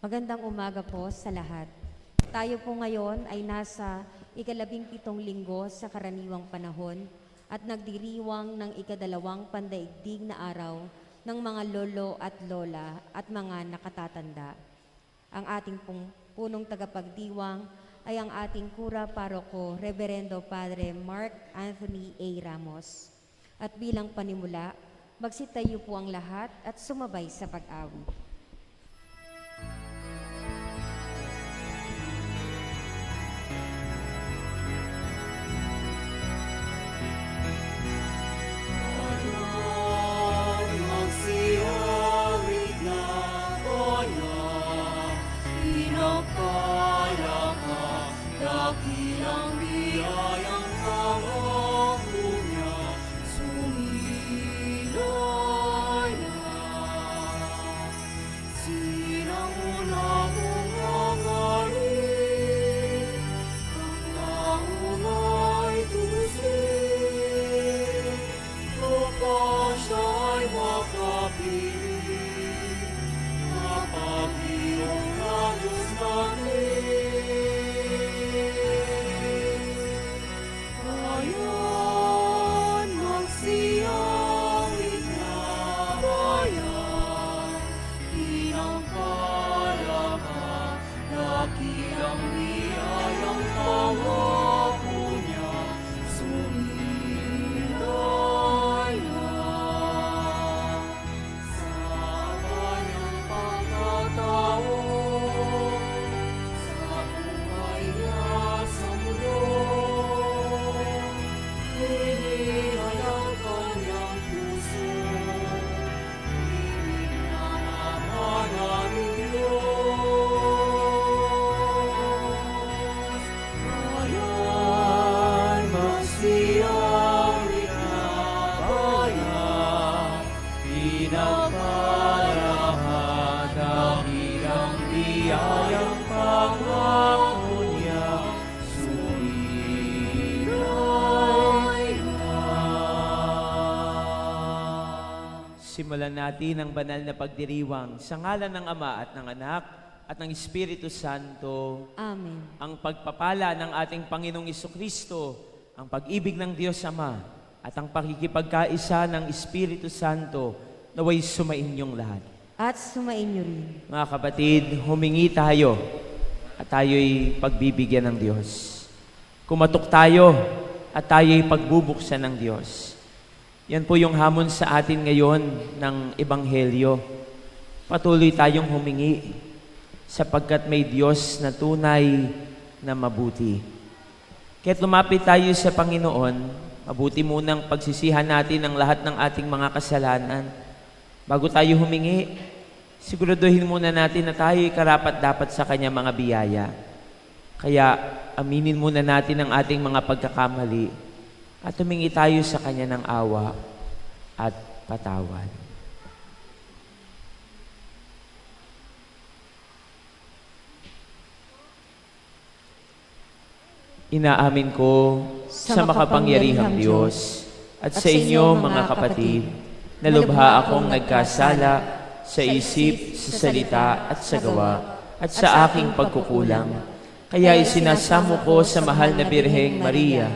Magandang umaga po sa lahat. Tayo po ngayon ay nasa ika-17 linggo sa karaniwang panahon at nagdiriwang ng ika-2 pandaigdig na araw ng mga lolo at lola at mga nakatatanda. Ang ating punong tagapagdiwang ay ang ating kura paroko, Reverendo Padre Mark Anthony A. Ramos. At bilang panimula, magsitayo po ang lahat at sumabay sa pag-awit. Simulan natin ang banal na pagdiriwang sa ngalan ng Ama at ng Anak at ng Espiritu Santo. Amen. Ang pagpapala ng ating Panginoong Jesucristo, ang pag-ibig ng Diyos Ama at ang pakikipagkaisa ng Espiritu Santo naway sumainyong lahat. At sumain niyo rin. Mga kapatid, humingi tayo at tayo'y pagbibigyan ng Diyos. Kumatok tayo at tayo'y pagbubuksan ng Diyos. Yan po yung hamon sa atin ngayon ng Ebanghelyo. Patuloy tayong humingi sapagkat may Diyos na tunay na mabuti. Kaya't lumapit tayo sa Panginoon, mabuti munang pagsisihan natin ang lahat ng ating mga kasalanan. Bago tayo humingi, siguraduhin muna natin na tayo'y karapat-dapat sa Kanya mga biyaya. Kaya aminin muna natin ang ating mga pagkakamali at humingi tayo sa Kanya ng awa at patawad. Inaamin ko sa makapangyarihang Diyos at sa inyo mga kapatid na lubha akong nagkasala sa isip, sa salita at sa gawa at sa aking pagkukulang. Kaya isinasamo ko sa mahal na Birheng Maria,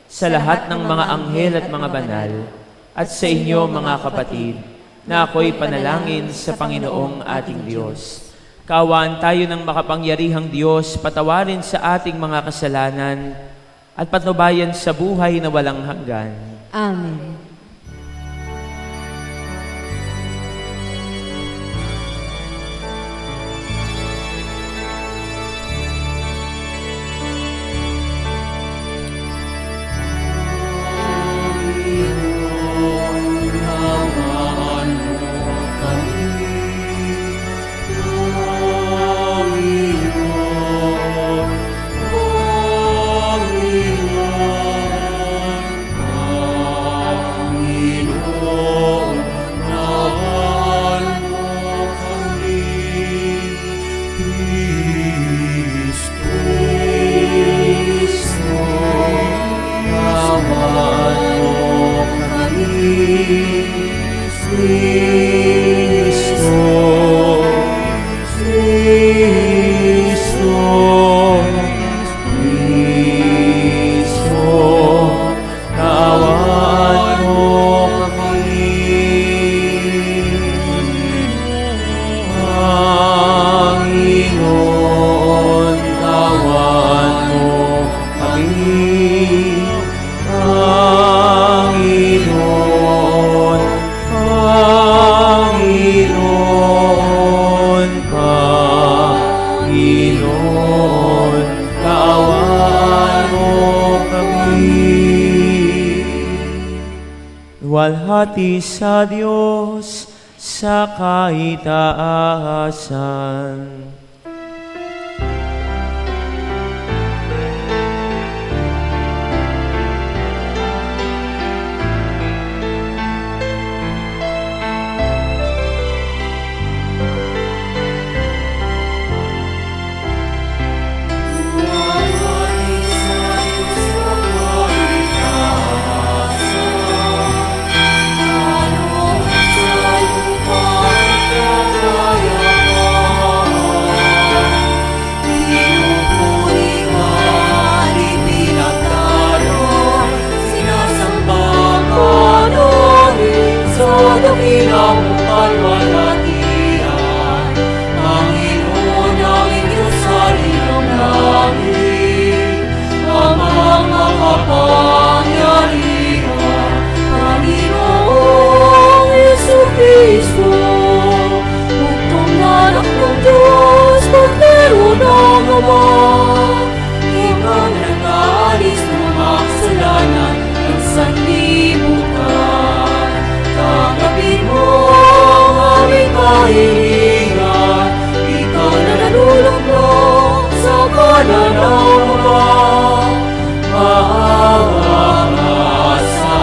sa lahat ng mga anghel at mga banal, at sa inyo mga kapatid, na ako'y panalangin sa Panginoong ating Diyos. Kaawaan tayo ng makapangyarihang Diyos, patawarin sa ating mga kasalanan, at patnubayan sa buhay na walang hanggan. Amen. Luwalhati sa Diyos sa kaitaasan. Ilang kalwalhatian, Panginoon ang Diyos sa iyong langit, Amang makapangyarihan, Panginoong Jesucristo, bugtong na anak ng Diyos, Kordero ng Ama, Ikaw na nag-aalis ng mga kasalanan ng sanlibutan. Tanggapin mo ang aming kahilingan, Ikaw na nalulunod sa kanan ng Ama. Maawa ka sa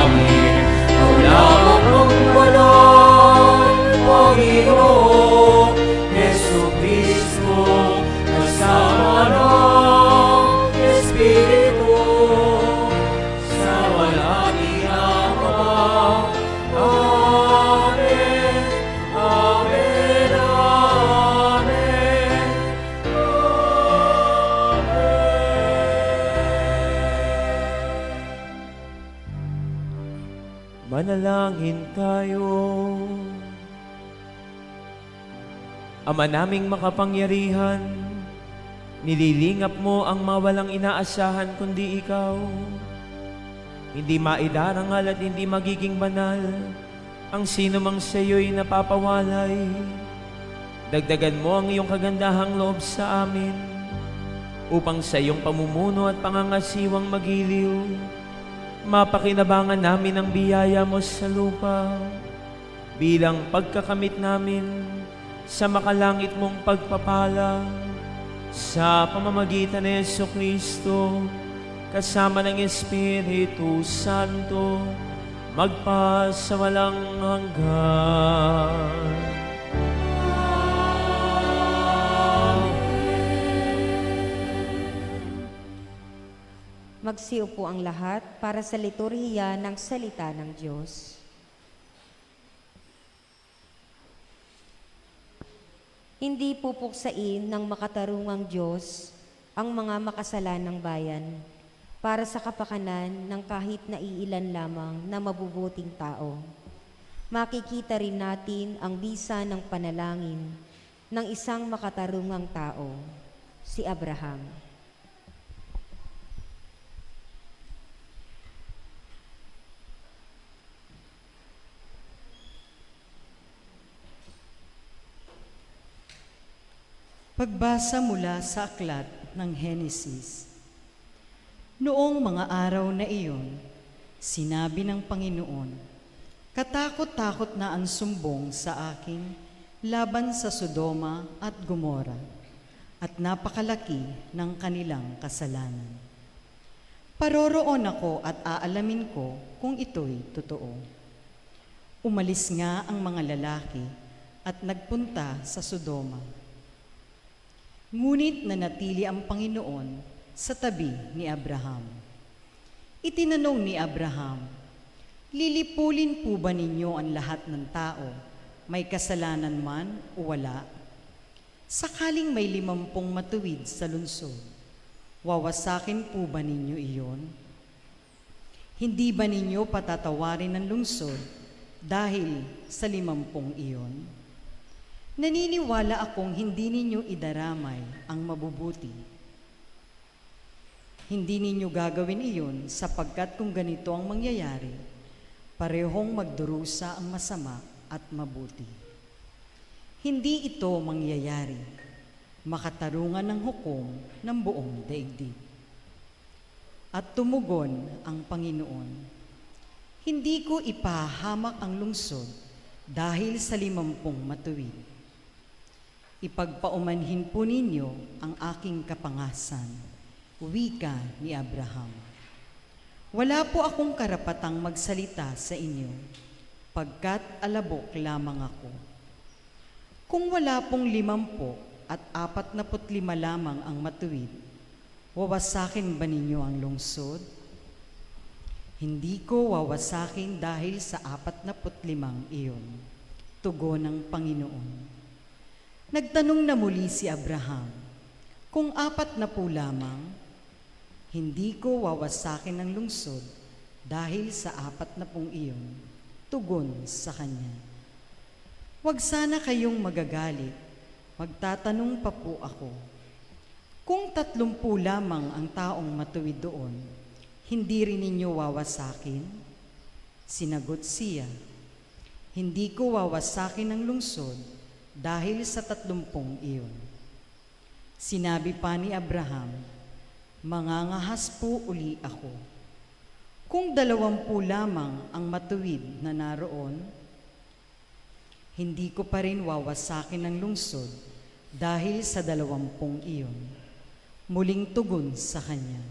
amin, Ikaw lamang ang banal, Panginoon Jesucristo, kasama ng Espiritu, sa walhati ng Ama. Amen, amen, amen, amen. Manalangin tayo. Ama naming makapangyarihan, nililingap mo ang mawalang inaasahan kundi ikaw. Hindi maidarangal at hindi magiging banal ang sino mang sa iyo'y napapawalay. Dagdagan mo ang iyong kagandahang loob sa amin upang sa iyong pamumuno at pangangasiwang magiliw, mapakinabangan namin ang biyaya mo sa lupa bilang pagkakamit namin sa makalangit mong pagpapala sa pamamagitan ni Jesucristo kasama ng Espiritu Santo magpa sa walang hanggan. Magsiupo ang lahat para sa liturhiya ng salita ng Diyos. Hindi pupuksain ng makatarungang Diyos ang mga makasalanang bayan para sa kapakanan ng kahit na iilan lamang na mabubuting tao. Makikita rin natin ang bisa ng panalangin ng isang makatarungang tao, si Abraham. Pagbasa mula sa aklat ng Henesis. Noong mga araw na iyon, sinabi ng Panginoon, katakot-takot na ang sumbong sa akin laban sa Sodoma at Gomora, at napakalaki ng kanilang kasalanan. Paroroon ako at aalamin ko kung ito'y totoo. Umalis nga ang mga lalaki at nagpunta sa Sodoma. Ngunit nanatili ang Panginoon sa tabi ni Abraham. Itinanong ni Abraham, lilipulin po ba ninyo ang lahat ng tao, may kasalanan man o wala? Sakaling may 50 matuwid sa lungsod, wawasakin po ba ninyo iyon? Hindi ba ninyo patatawarin ang lungsod dahil sa 50 iyon? Naniniwala akong hindi ninyo idaramay ang mabubuti. Hindi ninyo gagawin iyon sapagkat kung ganito ang mangyayari, parehong magdurusa ang masama at mabuti. Hindi ito mangyayari, makatarungan ng hukom ng buong daigdig. At tumugon ang Panginoon, hindi ko ipahamak ang lungsod dahil sa 50 matuwid. Ipagpaumanhin po ninyo ang aking kapangasan, wika ni Abraham. Wala po akong karapatang magsalita sa inyo, pagkat alabok lamang ako. Kung wala pong 50 at 45 lamang ang matuwid, wawasakin ba ninyo ang lungsod? Hindi ko wawasakin dahil sa 45 iyon, tugon ng Panginoon. Nagtanong na muli si Abraham, kung 40 lamang, hindi ko wawasakin ang lungsod dahil sa 40 iyon, tugon sa kanya. Huwag sana kayong magagalit, magtatanong pa po ako. Kung 30 lamang ang taong matuwid doon, hindi rin ninyo wawasakin? Sinagot siya, hindi ko wawasakin ang lungsod dahil sa 30 iyon. Sinabi pa ni Abraham, mangangahas po uli ako. Kung 20 lamang ang matuwid na naroon, hindi ko pa rin wawasakin ang lungsod dahil sa 20 iyon. Muling tugon sa kanya.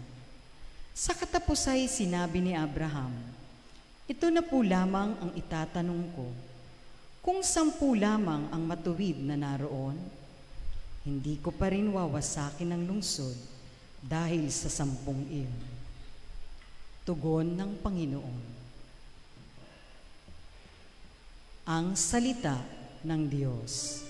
Sa katapos ay sinabi ni Abraham, ito na po lamang ang itatanong ko. Kung 10 lamang ang matuwid na naroon, hindi ko pa rin wawasakin ang lungsod dahil sa 10 iyon. Tugon ng Panginoon. Ang salita ng Diyos.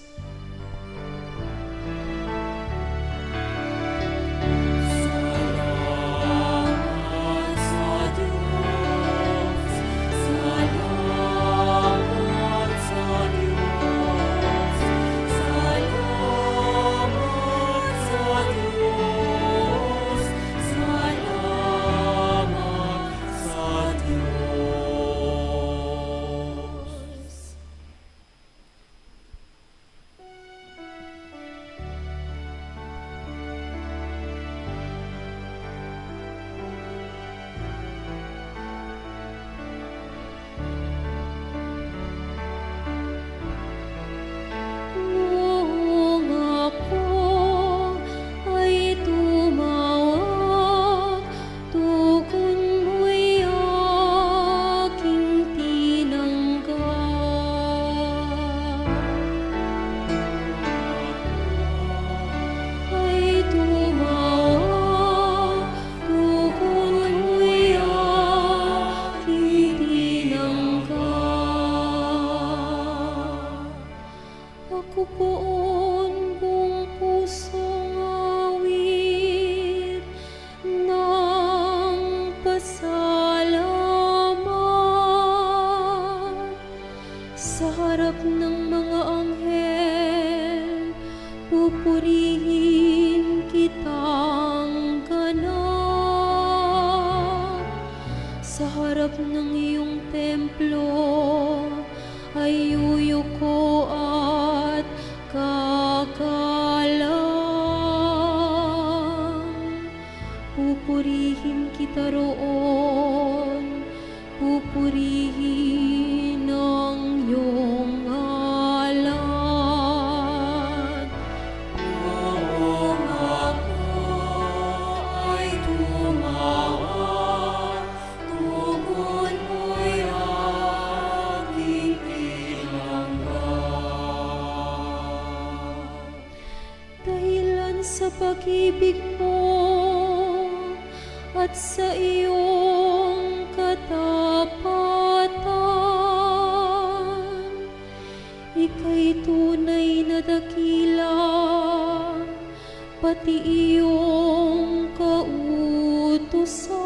Pupurihin kitang ganap sa harap ng iyong templo ay yuyuko at kakalang. Pupurihin kita roon, pupurihin ang iyong ngalan. Sa pag-ibig mo at sa iyong katapatan, ika'y tunay na dakila, pati iyong kautusan.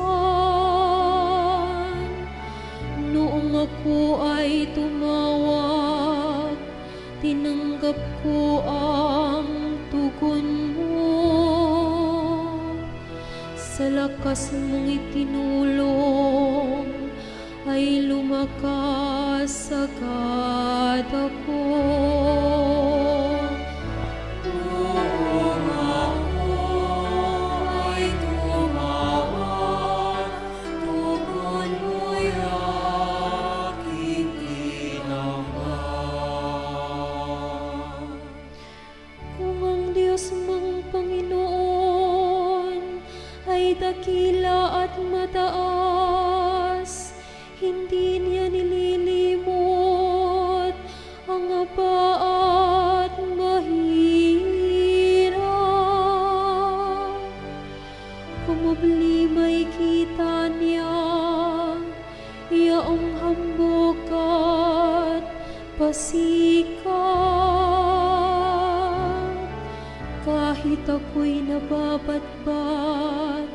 Noong ako ay tumawag, tinanggap ko ang tugon mo. Sa lakas mong itinulong ay lumakas agad ako. Noong ako ay tumawag, pasikat. Kahit ako'y nababatbat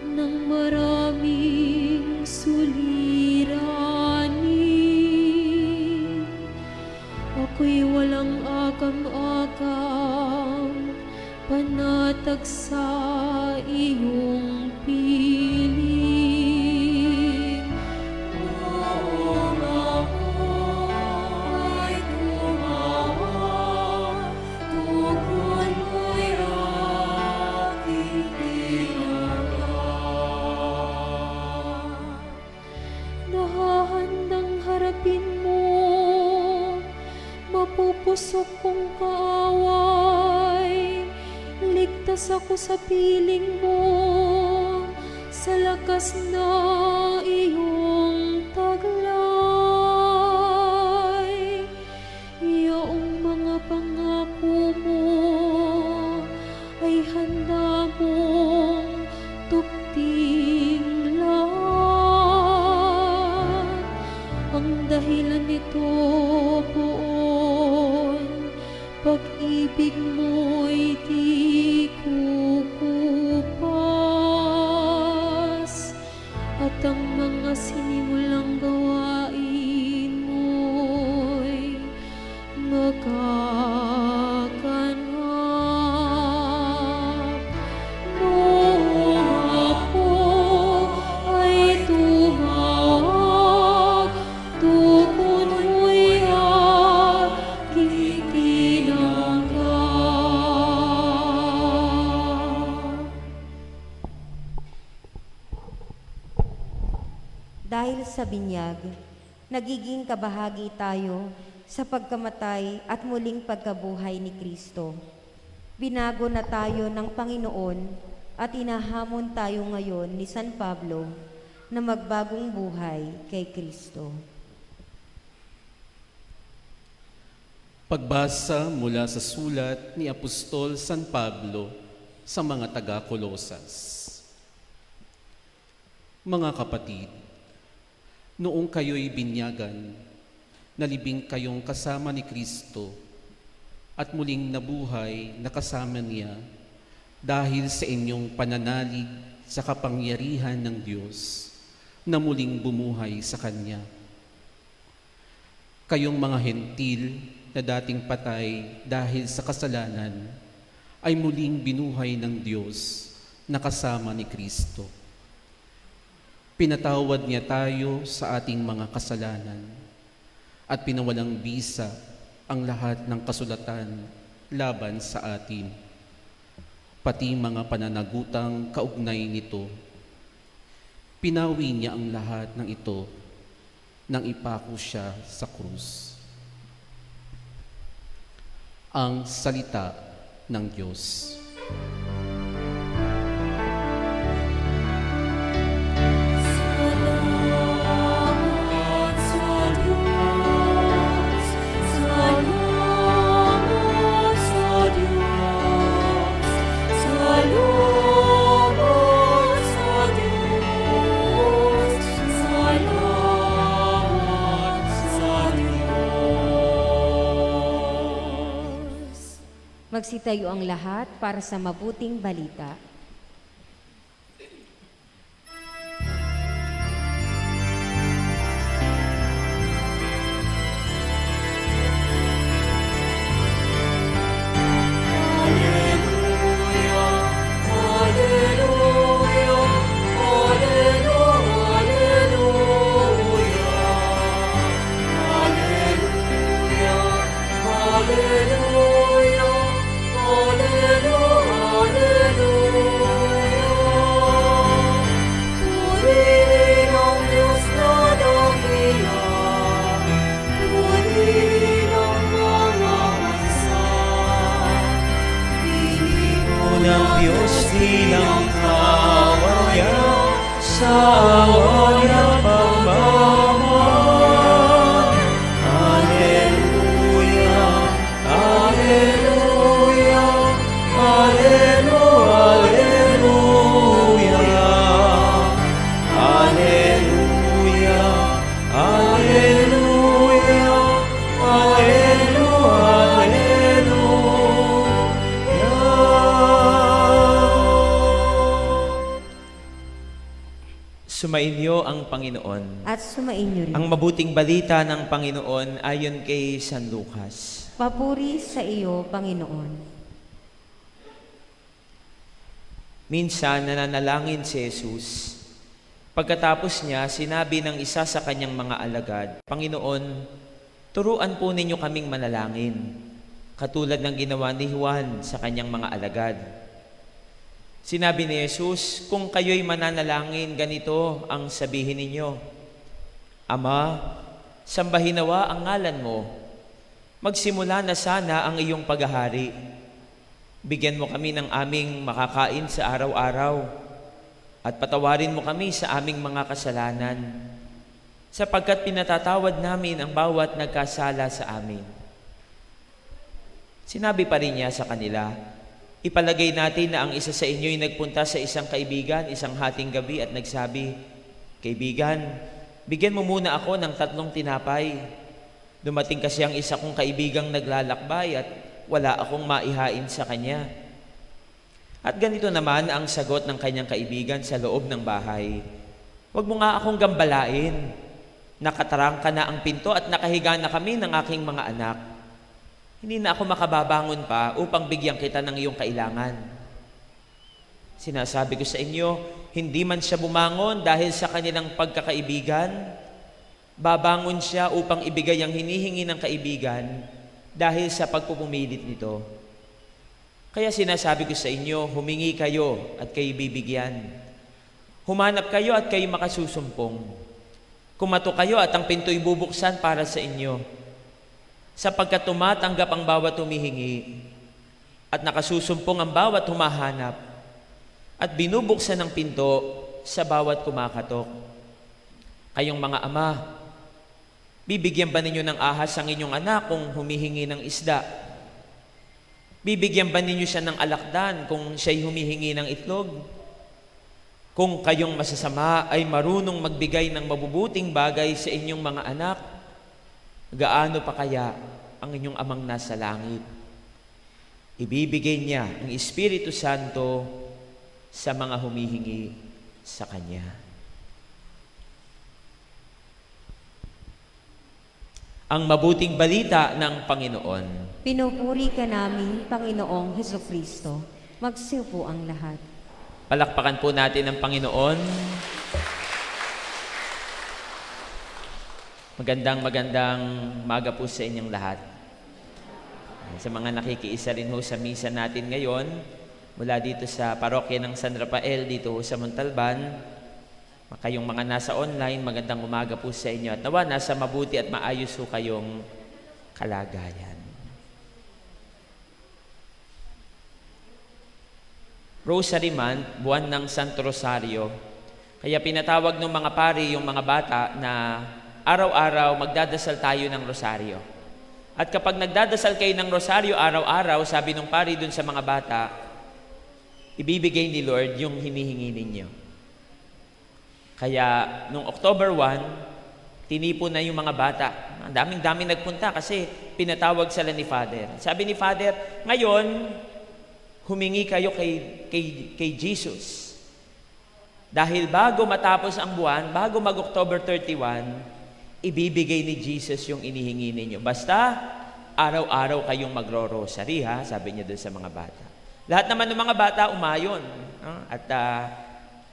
ng maraming suliranin, ako'y walang akam-akam, panatag sa iyong piling. Noong ako'y tumawa, tugon mo'y aking tinaga. Nahahandang harapin mo, mapupusok kong kaaway. Ligtas ako sa piling mo, sa lakas na iyong taglay. Iyong mga pangako mo ay handa mong tupting lahat. Ang dahilan nito poon, pag-ibig mo'y di kukupas, at ang mga sinimulang gawain mo'y magaganap. Noong ako ay tumawag, tugon mo'y aking tinanggap. Dahil sa binyag, nagiging kabahagi tayo sa pagkamatay at muling pagkabuhay ni Kristo. Binago na tayo ng Panginoon at inahamon tayo ngayon ni San Pablo na magbagong buhay kay Kristo. Pagbasa mula sa sulat ni Apostol San Pablo sa mga taga-Kolosas. Mga kapatid, noong kayo'y binyagan, nalibing kayong kasama ni Kristo at muling nabuhay na kasama niya dahil sa inyong pananalig sa kapangyarihan ng Diyos na muling bumuhay sa Kanya. Kayong mga hentil na dating patay dahil sa kasalanan ay muling binuhay ng Diyos na kasama ni Kristo. Pinatawad niya tayo sa ating mga kasalanan at pinawalang bisa ang lahat ng kasulatan laban sa atin, pati mga pananagutang kaugnay nito. Pinawi niya ang lahat ng ito nang ipako siya sa krus. Ang salita ng Diyos. Salamat sa Diyos, salamat sa Diyos, salamat sa Diyos, salamat sa Diyos. Magsitayo ang lahat para sa mabuting balita. Ng Diyos nilang kawayan sa awa niya pagmamahal. Alleluia, Alleluia, Alleluia, Alleluia, Alleluia, Alleluia, Sumainyo ang Panginoon. At sumainyo rin. Ang mabuting balita ng Panginoon ayon kay San Lucas. Papuri sa iyo, Panginoon. Minsan nananalangin si Jesus. Pagkatapos niya, sinabi ng isa sa kanyang mga alagad, Panginoon, turuan po ninyo kaming manalangin, katulad ng ginawa ni Juan sa kanyang mga alagad. Sinabi ni Jesus, kung kayo'y mananalangin, ganito ang sabihin ninyo, Ama, sambahin nawa ang ngalan mo. Magsimula na sana ang iyong paghahari. Bigyan mo kami ng aming makakain sa araw-araw at patawarin mo kami sa aming mga kasalanan sapagkat pinatatawad namin ang bawat nagkasala sa amin. Sinabi pa rin niya sa kanila, ipalagay natin na ang isa sa inyo'y nagpunta sa isang kaibigan isang hating gabi at nagsabi, Kaibigan, bigyan mo muna ako ng 3 tinapay. Dumating kasi ang isa kong kaibigang naglalakbay at wala akong maihain sa kanya. At ganito naman ang sagot ng kanyang kaibigan sa loob ng bahay. Huwag mo nga akong gambalain. Nakatarangka na ang pinto at nakahiga na kami ng aking mga anak. Hindi na ako makababangon pa upang bigyan kita ng iyong kailangan. Sinasabi ko sa inyo, hindi man siya bumangon dahil sa kanilang pagkakaibigan, babangon siya upang ibigay ang hinihingi ng kaibigan dahil sa pagpupumilit nito. Kaya sinasabi ko sa inyo, humingi kayo at kayo bibigyan. Humanap kayo at kayo makasusumpong. Kumatok kayo at ang pinto'y bubuksan para sa inyo. Sapagkat tumatanggap ang bawat humihingi at nakasusumpong ang bawat humahanap at binubuksan ang pinto sa bawat kumakatok. Kayong mga ama, bibigyan ba ninyo ng ahas ang inyong anak kung humihingi ng isda? Bibigyan ba ninyo siya ng alakdan kung siya'y humihingi ng itlog? Kung kayong masasama ay marunong magbigay ng mabubuting bagay sa inyong mga anak, gaano pa kaya ang inyong amang nasa langit? Ibibigay niya ang Espiritu Santo sa mga humihingi sa Kanya. Ang mabuting balita ng Panginoon. Pinupuri ka namin, Panginoong Hesukristo. Magsiupo ang lahat. Palakpakan po natin ang Panginoon. Magandang maga po sa inyong lahat. Sa mga nakikiisa rin ho sa misa natin ngayon, mula dito sa parokya ng San Rafael, dito ho sa Montalban, kayong mga nasa online, magandang umaga po sa inyo. At nawa, nasa mabuti at maayos ho kayong kalagayan. Rosary Month, buwan ng Santo Rosario. Kaya pinatawag ng mga pari yung mga bata na araw-araw magdadasal tayo ng rosaryo. At kapag nagdadasal kayo ng rosaryo araw-araw, sabi ng pari dun sa mga bata, ibibigay ni Lord yung hinihingi ninyo. Kaya nung October 1, tinipon na yung mga bata. Ang daming nagpunta kasi pinatawag sila ni Father. Sabi ni Father, ngayon, humingi kayo kay Jesus. Dahil bago matapos ang buwan, bago mag-October 31, ibibigay ni Jesus yung inihingi ninyo. Basta, araw-araw kayong magro-rosary, ha? Sabi niya doon sa mga bata. Lahat naman ng mga bata umayon. At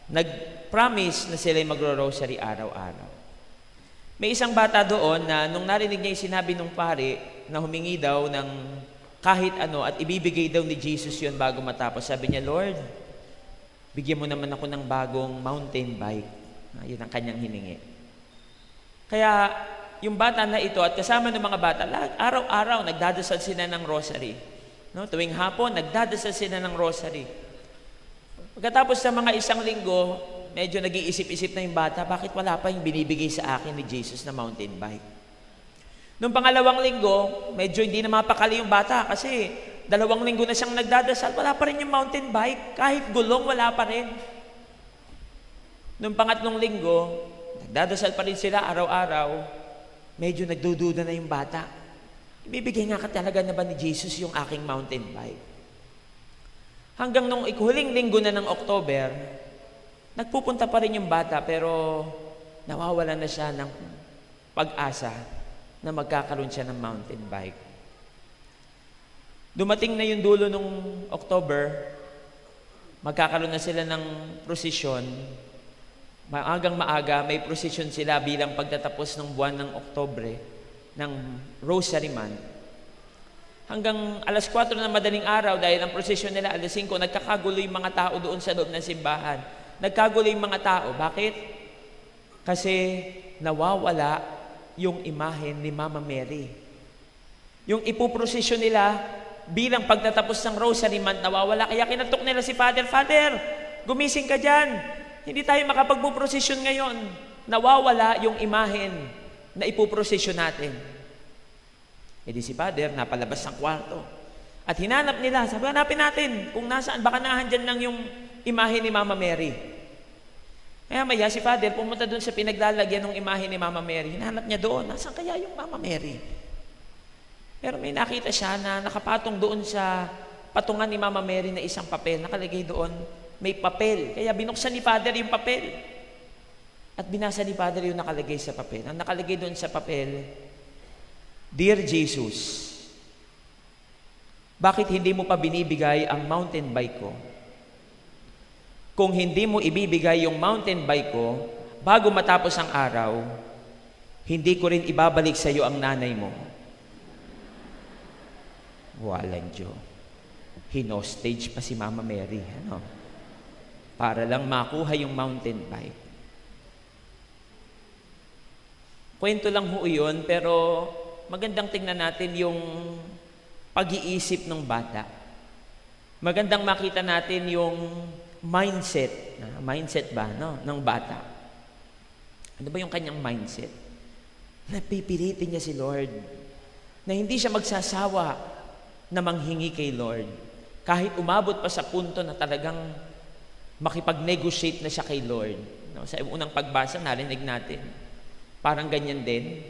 nag-promise na sila'y magro-rosary araw-araw. May isang bata doon na nung narinig niya yung sinabi ng pari na humingi daw ng kahit ano at ibibigay daw ni Jesus yun bago matapos. Sabi niya, Lord, bigyan mo naman ako ng bagong mountain bike. Yun ang kanyang hiningi. Kaya yung bata na ito at kasama ng mga bata, araw-araw nagdadasal sila ng rosary. No? Tuwing hapon, nagdadasal sila ng rosary. Pagkatapos ng mga isang linggo, medyo nag-iisip-isip na yung bata, bakit wala pa yung binibigay sa akin ni Jesus na mountain bike? Noong pangalawang linggo, medyo hindi na mapakali yung bata kasi 2 linggo na siyang nagdadasal, wala pa rin yung mountain bike. Kahit gulong, wala pa rin. Noong pangatlong linggo, nagdadasal pa rin sila araw-araw, medyo nagdududa na yung bata. Ibibigay nga ka talaga na ba ni Jesus yung aking mountain bike? Hanggang nung huling linggo na ng October, Nagpupunta pa rin yung bata pero nawawala na siya ng pag-asa na magkakaroon siya ng mountain bike. Dumating na yung dulo nung October, magkakaroon na sila ng prosesyon. Maagang maaga, may prosesyon sila bilang pagtatapos ng buwan ng Oktobre, ng Rosary Month. Hanggang alas 4 ng madaling araw, dahil ang prosesyon nila alas 5, nagkakagulo yung mga tao doon sa loob ng simbahan. Nagkagulo yung mga tao. Bakit? Kasi nawawala yung imahen ni Mama Mary. Yung ipoprosesyon nila bilang pagtatapos ng Rosary Month, nawawala. Kaya kinatok nila si Father, Father, gumising ka dyan. Hindi tayo makapagpuprosesyon ngayon. Nawawala yung imahen na ipoprosesyon natin. E di si Father, napalabas ng kwarto. At hinanap nila, sabi, hanapin natin kung nasaan, baka nahandyan lang yung imahe ni Mama Mary. Kaya maya si Father pumunta doon sa pinaglalagyan ng imahe ni Mama Mary. Hinanap niya doon, nasaan kaya yung Mama Mary? Pero may nakita siya na nakapatong doon sa patungan ni Mama Mary na isang papel. Nakalagay doon, may papel. Kaya binuksan ni Father yung papel. At binasa ni Father yung nakalagay sa papel. Ang nakalagay doon sa papel, Dear Jesus, bakit hindi mo pa binibigay ang mountain bike ko? Kung hindi mo ibibigay yung mountain bike ko, bago matapos ang araw, hindi ko rin ibabalik sa iyo ang nanay mo. Walang Diyo. Hinostage pa si Mama Mary. Ano? Para lang makuha yung mountain bike. Kwento lang ho yun, pero magandang tingnan natin yung pag-iisip ng bata. Magandang makita natin yung mindset. Mindset ba, no? Ng bata. Ano ba yung kanyang mindset? Napipilitin niya si Lord. Na hindi siya magsasawa na manghingi kay Lord. Kahit umabot pa sa punto na talagang makipag-negotiate na siya kay Lord. No? Sa unang pagbasa, narinig natin. Parang ganyan din.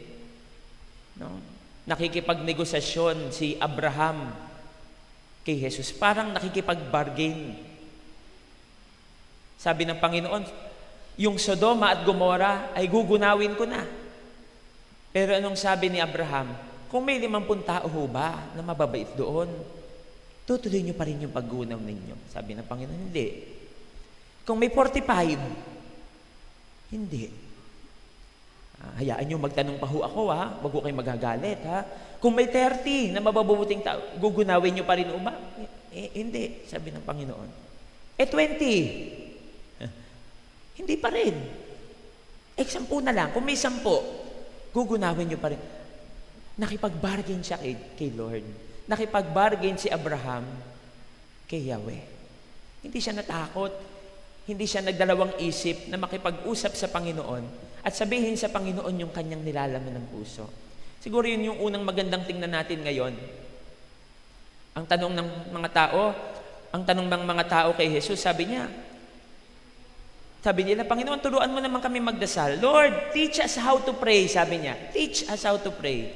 No? Nakikipag-negosasyon si Abraham kay Jesus. Parang nakikipag-bargain. Sabi ng Panginoon, yung Sodoma at Gomora ay gugunawin ko na. Pero anong sabi ni Abraham? Kung may 50 tao ho ba na mababait doon, tutuloy nyo pa rin yung paggunaw ninyo. Sabi ng Panginoon, hindi. Kung may 45, hindi. Hayaan nyo magtanong pa ho ako, ha? Wag ho kayong magagalit, ha? Kung may 30 na mababuting tao, gugunawin nyo pa rin o ba? Hindi, sabi ng Panginoon. 20. Hindi pa rin. 10 na lang. Kung may 10, gugunawin nyo pa rin. Nakipag-bargain siya kay Lord. Nakipag-bargain si Abraham kay Yahweh. Hindi siya natakot. Hindi siya nagdalawang isip na makipag-usap sa Panginoon at sabihin sa Panginoon yung kanyang nilalaman ng puso. Siguro yun yung unang magandang tingnan natin ngayon. Ang tanong ng mga tao kay Jesus, sabi nila, Panginoon, turuan mo naman kami magdasal. Lord, teach us how to pray, sabi niya. Teach us how to pray.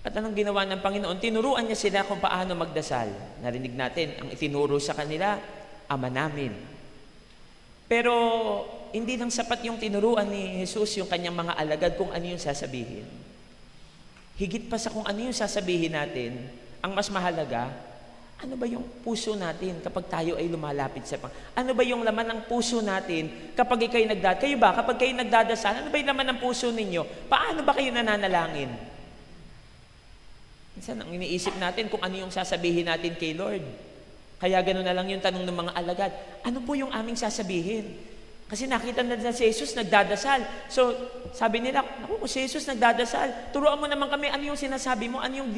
At anong ginawa ng Panginoon? Tinuruan niya sila kung paano magdasal. Narinig natin, ang itinuro sa kanila, Ama namin. Pero hindi lang sapat yung tinuruan ni Jesus yung kanyang mga alagad kung ano yung sasabihin. Higit pa sa kung ano yung sasabihin natin, ang mas mahalaga, ano ba yung puso natin kapag tayo ay lumalapit sa Panginoon? Ano ba yung laman ng puso natin kapag kayo nagdadasal? Ano ba yung laman ng puso ninyo? Paano ba kayo nananalangin? Minsan ang iniisip natin kung ano yung sasabihin natin kay Lord. Kaya gano'n na lang yung tanong ng mga alagad. Ano po yung aming sasabihin? Kasi nakita na si Jesus nagdadasal. So, sabi nila, naku, si Jesus nagdadasal. Turuan mo naman kami, ano yung sinasabi mo? Ano yung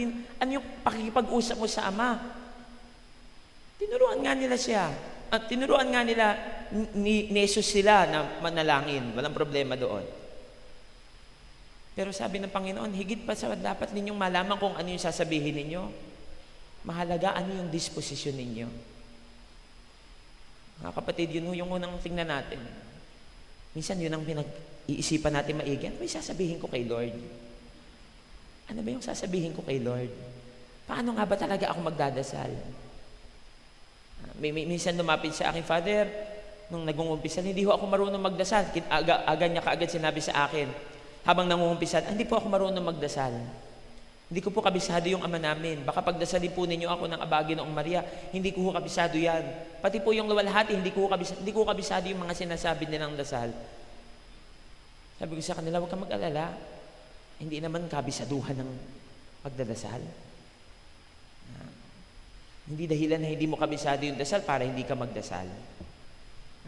pakikipag-usap mo sa Ama? Tinuruan nga nila siya. At tinuruan nga nila ni Jesus sila na manalangin. Walang problema doon. Pero sabi ng Panginoon, higit pa sa dapat ninyong malaman kung ano yung sasabihin ninyo. Mahalaga ano yung disposisyon ninyo. Mga kapatid, yun yung unang tingnan natin. Minsan yun ang pinag-iisipan natin maigi. Ano ba yung sasabihin ko kay Lord? Ano ba yung sasabihin ko kay Lord? Paano nga ba talaga ako magdadasal? Minsan lumapit sa akin, Father, nung nag-uumpisan, hindi ho ako marunong magdasal. Aga niya kaagad sinabi sa akin, habang nangungumpisan, hindi po ako marunong magdasal. Hindi ko po kabisado yung ama namin. Baka pagdasalin po ninyo ako ng Abagi Noong Maria, hindi ko kabisado yan. Pati po yung luwalhati, hindi ko kabisado yung mga sinasabi nilang dasal. Sabi ko sa kanila, huwag kang mag-alala. Hindi naman kabisaduhan ng pagdadasal. Hindi dahilan na hindi mo kabisado yung dasal para hindi ka magdasal.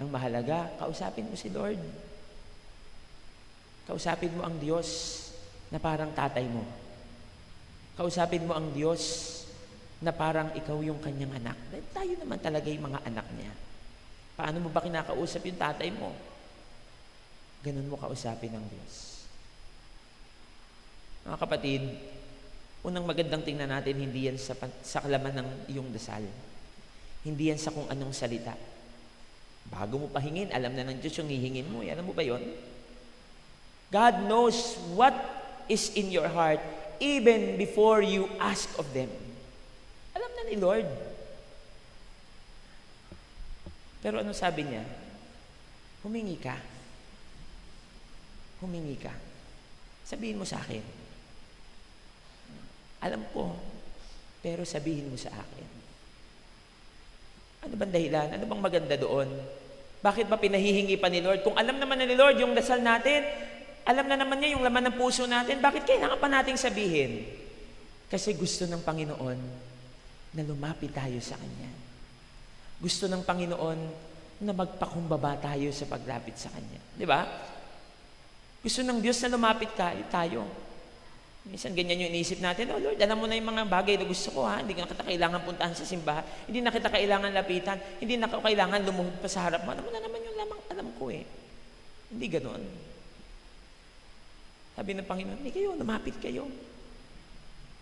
Ang mahalaga, kausapin mo si Lord. Kausapin mo ang Diyos na parang tatay mo. Kausapin mo ang Diyos na parang ikaw yung kanyang anak. Dahil tayo naman talaga yung mga anak niya. Paano mo ba kinakausap yung tatay mo? Ganun mo kausapin ang Diyos. Mga kapatid, unang magandang tingnan natin, hindi yan sa kalaman ng iyong dasal. Hindi yan sa kung anong salita. Bago mo pahingin, alam na ng Diyos yung hihingin mo. Alam mo ba yon? God knows what is in your heart even before you ask of them. Alam na ni Lord. Pero ano sabi niya? Humingi ka. Humingi ka. Sabihin mo sa akin. Alam ko, pero sabihin mo sa akin. Ano bang dahilan? Ano bang maganda doon? Bakit ba pinahihingi pa ni Lord? Kung alam naman na ni Lord yung dasal natin, alam na naman niya yung laman ng puso natin, bakit kailangan pa nating sabihin? Kasi gusto ng Panginoon na lumapit tayo sa Kanya. Gusto ng Panginoon na magpakumbaba tayo sa paglapit sa Kanya. Di ba? Gusto ng Diyos na lumapit tayo. Minsan ganyan yung iniisip natin, oh Lord, alam mo na yung mga bagay na gusto ko ha, hindi na kita kailangan puntahan sa simbahan, hindi na kita kailangan lapitan, hindi na kailangan lumuhod pa sa harap mo. Alam mo na naman yung lamang alam ko eh. Hindi ganon. Sabi ng Panginoon, hindi kayo, lumapit kayo.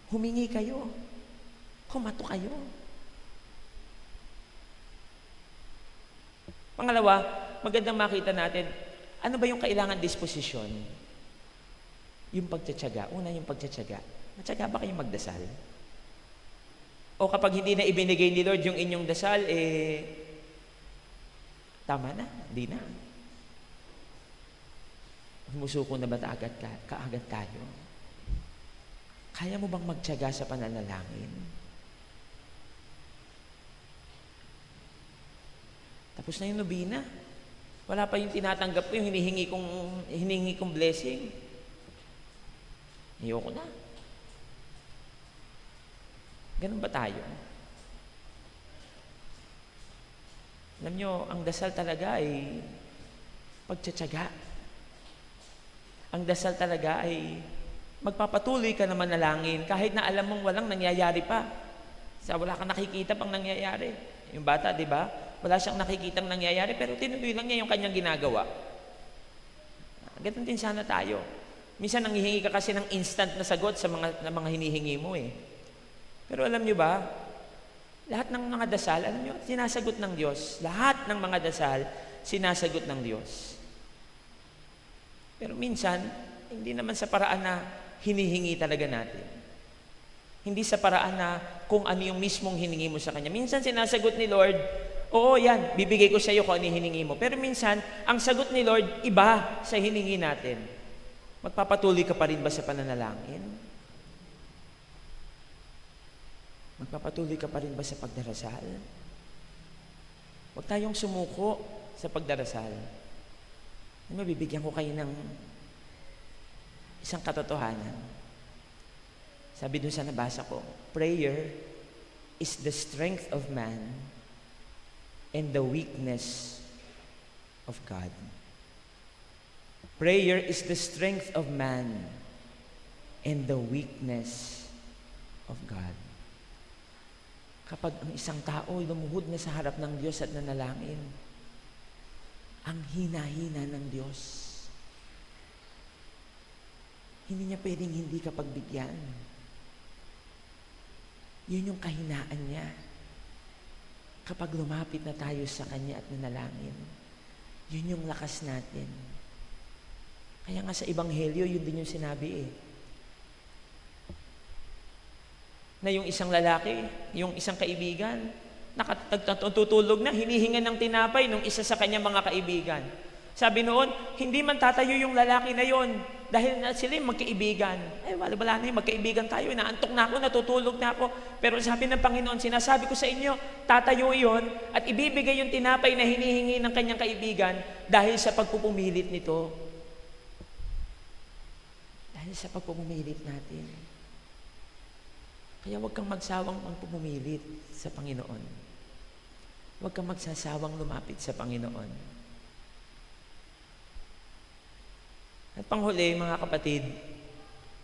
Humingi kayo. Kumato kayo. Pangalawa, magandang makita natin, ano ba yung kailangan disposisyon? Yung pagtsatsaga. Una, yung pagtsatsaga. Matyaga ba kayong magdasal? O kapag hindi na ibinigay ni Lord yung inyong dasal, tama na, hindi na. Humusuko na ba kaagad tayo? Kaya mo bang magtiyaga sa pananalangin? Tapos na yung nobina. Wala pa yung tinatanggap ko, yung hinihingi kong blessing. Ayoko na. Ganun ba tayo? Alam nyo, ang dasal talaga ay pagtsatsaga. Ang dasal talaga ay magpapatuloy ka na manalangin kahit na alam mong walang nangyayari pa. Wala kang nakikita pang nangyayari. Yung bata, di ba? Wala siyang nakikitang nangyayari pero tinuloy lang niya yung kanyang ginagawa. Ganun din sana tayo. Minsan nanghihingi ka kasi ng instant na sagot sa mga hinihingi mo eh. Pero alam nyo ba, lahat ng mga dasal, alam nyo, sinasagot ng Diyos. Lahat ng mga dasal, sinasagot ng Diyos. Pero minsan, hindi naman sa paraan na hinihingi talaga natin. Hindi sa paraan na kung ano yung mismong hiningi mo sa Kanya. Minsan sinasagot ni Lord, oo yan, bibigay ko sa iyo kung ano yung hiningi mo. Pero minsan, ang sagot ni Lord, iba sa hiningi natin. Magpapatuloy ka pa rin ba sa pananalangin? Magpapatuloy ka pa rin ba sa pagdarasal? Huwag tayong sumuko sa pagdarasal. Bibigyan ko kayo ng isang katotohanan. Sabi doon sa nabasa ko, prayer is the strength of man and the weakness of God. Prayer is the strength of man and the weakness of God. Kapag ang isang tao lumuhod na sa harap ng Diyos at nanalangin, ang hina-hina ng Diyos. Hindi niya pwedeng hindi ka pagbigyan. Yun yung kahinaan niya. Kapag lumapit na tayo sa Kanya at nanalangin, yun yung lakas natin. Kaya nga sa Ebanghelyo, yun din yung sinabi eh. Na yung isang lalaki, yung isang kaibigan, Natutulog na, hinihinga ng tinapay nung isa sa kanyang mga kaibigan. Sabi noon, hindi man tatayo yung lalaki na yon dahil na sila yung magkaibigan. Ay, wala na yung magkaibigan tayo. Naantok na ako, natutulog na ako. Pero sabi ng Panginoon, sinasabi ko sa inyo, tatayo yon at ibibigay yung tinapay na hinihingi ng kanyang kaibigan dahil sa pagpupumilit nito. Dahil sa pagpupumilit natin. Kaya huwag kang magsawang pagpupumilit sa Panginoon. Huwag kang magsasawang lumapit sa Panginoon. At panghuli, mga kapatid,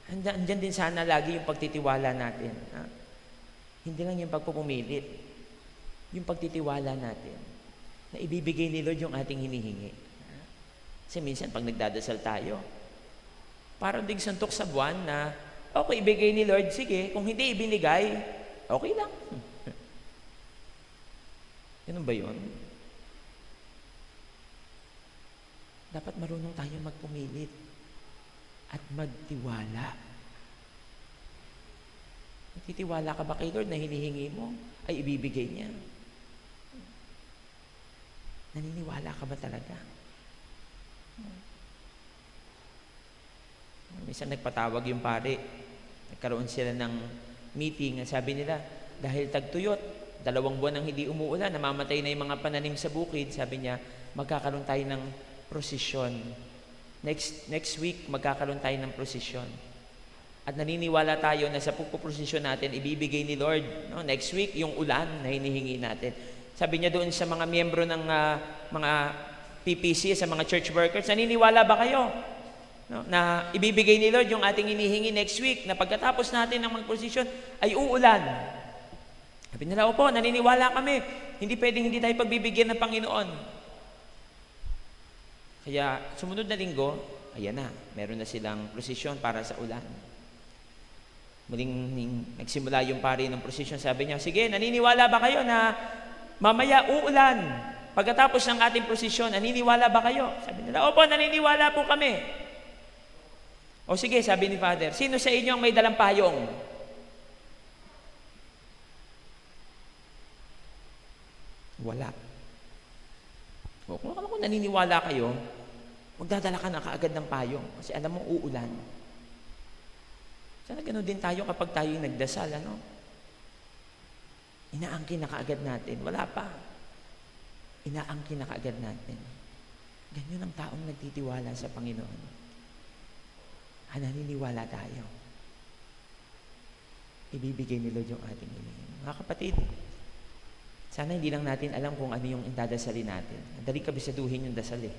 andyan din sana lagi yung pagtitiwala natin. Ha? Hindi lang yung pagpupumilit, yung pagtitiwala natin na ibibigay ni Lord yung ating hinihingi. Ha? Kasi minsan, pag nagdadasal tayo, parang dig suntok sa buwan na, okay, ibigay ni Lord, sige, kung hindi ibinigay, okay lang. Ganun ba yun? Dapat marunong tayo magpumilit at magtiwala. Magtitiwala ka ba kay Lord na hinihingi mo ay ibibigay niya? Naniniwala ka ba talaga? Minsan nagpatawag yung pare. Nagkaroon sila ng meeting. Sabi nila, dahil tagtuyot, 2 buwan nang hindi umuulan, namamatay na yung mga pananim sa bukid. Sabi niya, magkakaroon tayo ng prosesyon. Next week, magkakaroon tayo ng prosesyon. At naniniwala tayo na sa pagpuprosesyon natin, ibibigay ni Lord. No? Next week, yung ulan na hinihingi natin. Sabi niya doon sa mga miyembro ng mga PPC, sa mga church workers, naniniwala ba kayo? No? Na ibibigay ni Lord yung ating hinihingi next week, na pagkatapos natin ng magprosesyon, ay uulan. Sabi nila, opo, naniniwala kami. Hindi pwedeng hindi tayo pagbibigyan ng Panginoon. Kaya sumunod na linggo, ayan na, meron na silang prosesyon para sa ulan. Muling nagsimula yung pari ng prosesyon, sabi niya, sige, naniniwala ba kayo na mamaya uulan? Pagkatapos ng ating prosesyon, naniniwala ba kayo? Sabi nila, opo, naniniwala po kami. O sige, sabi ni Father, sino sa inyo ang may dalang payong? Wala. O kung naniniwala kayo, magdadala ka na kaagad ng payong kasi alam mo uulan. Sana gano'n din tayo kapag tayo nagdasal, ano? Inaangkin na kaagad natin. Wala pa. Inaangkin na kaagad natin. Ganyan ang taong nagtitiwala sa Panginoon. Naniniwala tayo. Ibibigay ni Lord yung ating hinihingi. Mga kapatid, sana hindi lang natin alam kung ano yung indadasalin natin. Dali kabisaduhin yung dasal eh.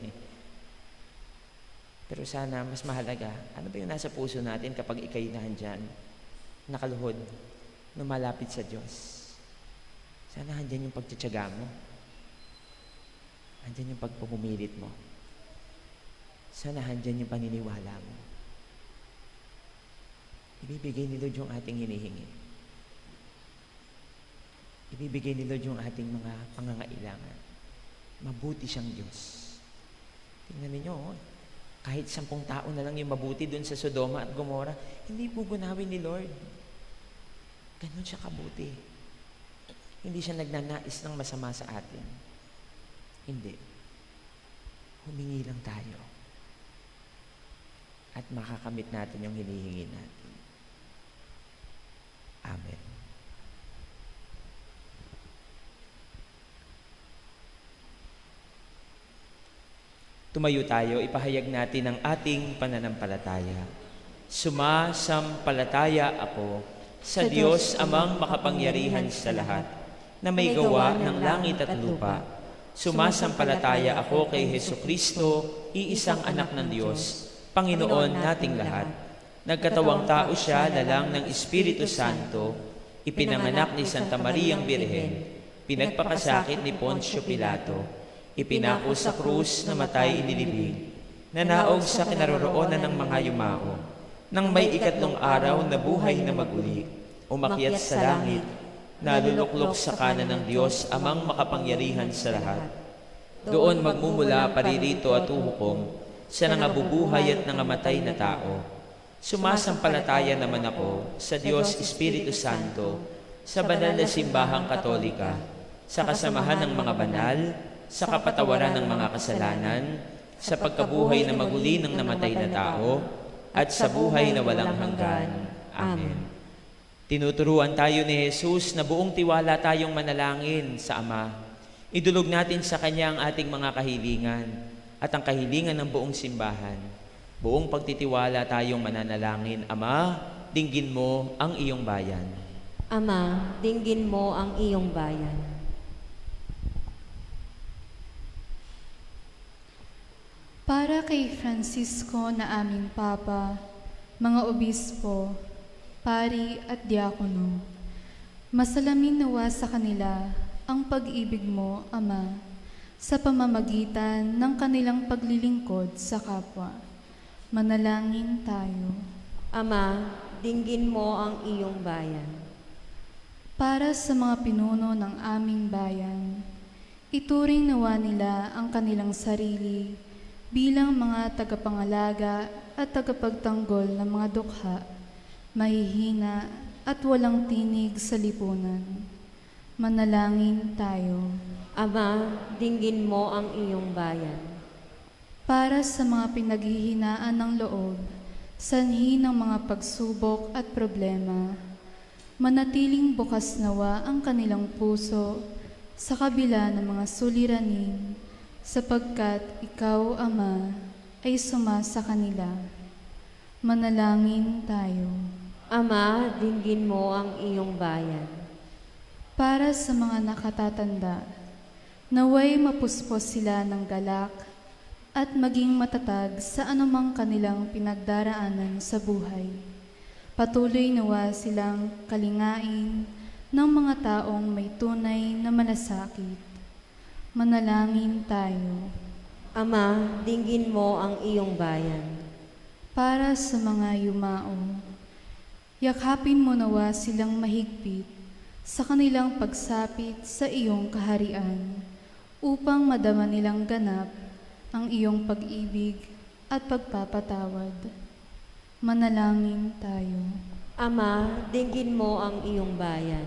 Pero sana mas mahalaga, ano ba yung nasa puso natin kapag ikay nandyan, nakaluhod, lumalapit sa Diyos. Sana handyan yung pagtitiyaga mo. Handyan yung pagpupumilit mo. Sana handyan yung paniniwala mo. Ibibigay ni Lord yung ating hinihingi. Ibibigay ni Lord yung ating mga pangangailangan. Mabuti siyang Diyos. Tingnan ninyo, kahit 10 tao na lang yung mabuti doon sa Sodoma at Gomora, hindi po gunawin ni Lord. Ganun siya kabuti. Hindi siya nagnanais ng masama sa atin. Hindi. Humingi lang tayo. At makakamit natin yung hinihingi natin. Amen. Tumayo tayo, ipahayag natin ang ating pananampalataya. Sumasampalataya ako sa Diyos amang makapangyarihan sa lahat, na may gawa ng langit at lupa. Sumasampalataya ako kay Hesukristo, iisang anak ng Diyos, Panginoon nating lahat. Nagkatawang tao siya na lang ng Espiritu Santo, ipinanganak ni Santa Mariang Birhen, pinagpakasakit ni Poncio Pilato, ipinako sa krus, namatay, inilibing, nanaog sa kinaroroonan ng mga yumao, nang may 3 araw na buhay na maguli, umakyat sa langit, naluluklok sa kanan ng Diyos amang makapangyarihan sa lahat. Doon magmumula paririto at uhukom sa nangabubuhay at nangamatay na tao. Sumasampalataya naman ako sa Diyos Espiritu Santo, sa banal na simbahang Katolika, sa kasamahan ng mga banal, sa kapatawaran ng mga kasalanan, sa pagkabuhay na maguli ng namatay na tao, at sa buhay na walang hanggan. Amen. Tinuturuan tayo ni Jesus na buong tiwala tayong manalangin sa Ama. Idulog natin sa Kanya ang ating mga kahilingan at ang kahilingan ng buong simbahan. Buong pagtitiwala tayong mananalangin, Ama, dinggin mo ang iyong bayan. Ama, dinggin mo ang iyong bayan. Para kay Francisco na aming Papa, mga obispo, pari at diakono, masalamin nawa sa kanila ang pag-ibig mo, Ama, sa pamamagitan ng kanilang paglilingkod sa kapwa. Manalangin tayo. Ama, dinggin mo ang iyong bayan. Para sa mga pinuno ng aming bayan, ituring nawa nila ang kanilang sarili bilang mga tagapangalaga at tagapagtanggol ng mga dukha, mahihina at walang tinig sa lipunan. Manalangin tayo. Ama, dinggin mo ang iyong bayan. Para sa mga pinaghihinaan ng loob, sanhi ng mga pagsubok at problema, manatiling bukas nawa ang kanilang puso sa kabila ng mga suliranin, sapagkat ikaw, Ama, ay sumasa kanila. Manalangin tayo. Ama, dinggin mo ang iyong bayan. Para sa mga nakatatanda, naway mapuspos sila ng galak at maging matatag sa anumang kanilang pinagdaraanan sa buhay. Patuloy nawa silang kalingain ng mga taong may tunay na malasakit. Manalangin tayo. Ama, dinggin mo ang iyong bayan. Para sa mga yumao, yakapin mo nawa silang mahigpit sa kanilang pagsapit sa iyong kaharian upang madama nilang ganap ang iyong pag-ibig at pagpapatawad. Manalangin tayo. Ama, dinggin mo ang iyong bayan.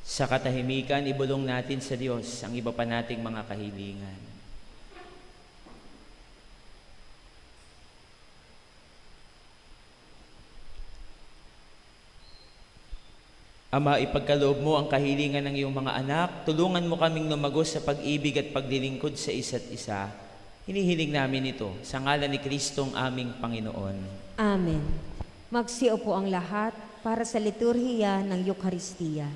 Sa katahimikan, ibulong natin sa Diyos ang iba pa nating mga kahilingan. Ama, ipagkaloob mo ang kahilingan ng iyong mga anak. Tulungan mo kaming lumagos sa pag-ibig at paglilingkod sa isa't isa. Hinihiling namin ito sa ngalan ni Kristong aming Panginoon. Amen. Magsiupo ang lahat para sa liturhiya ng Eucharistia.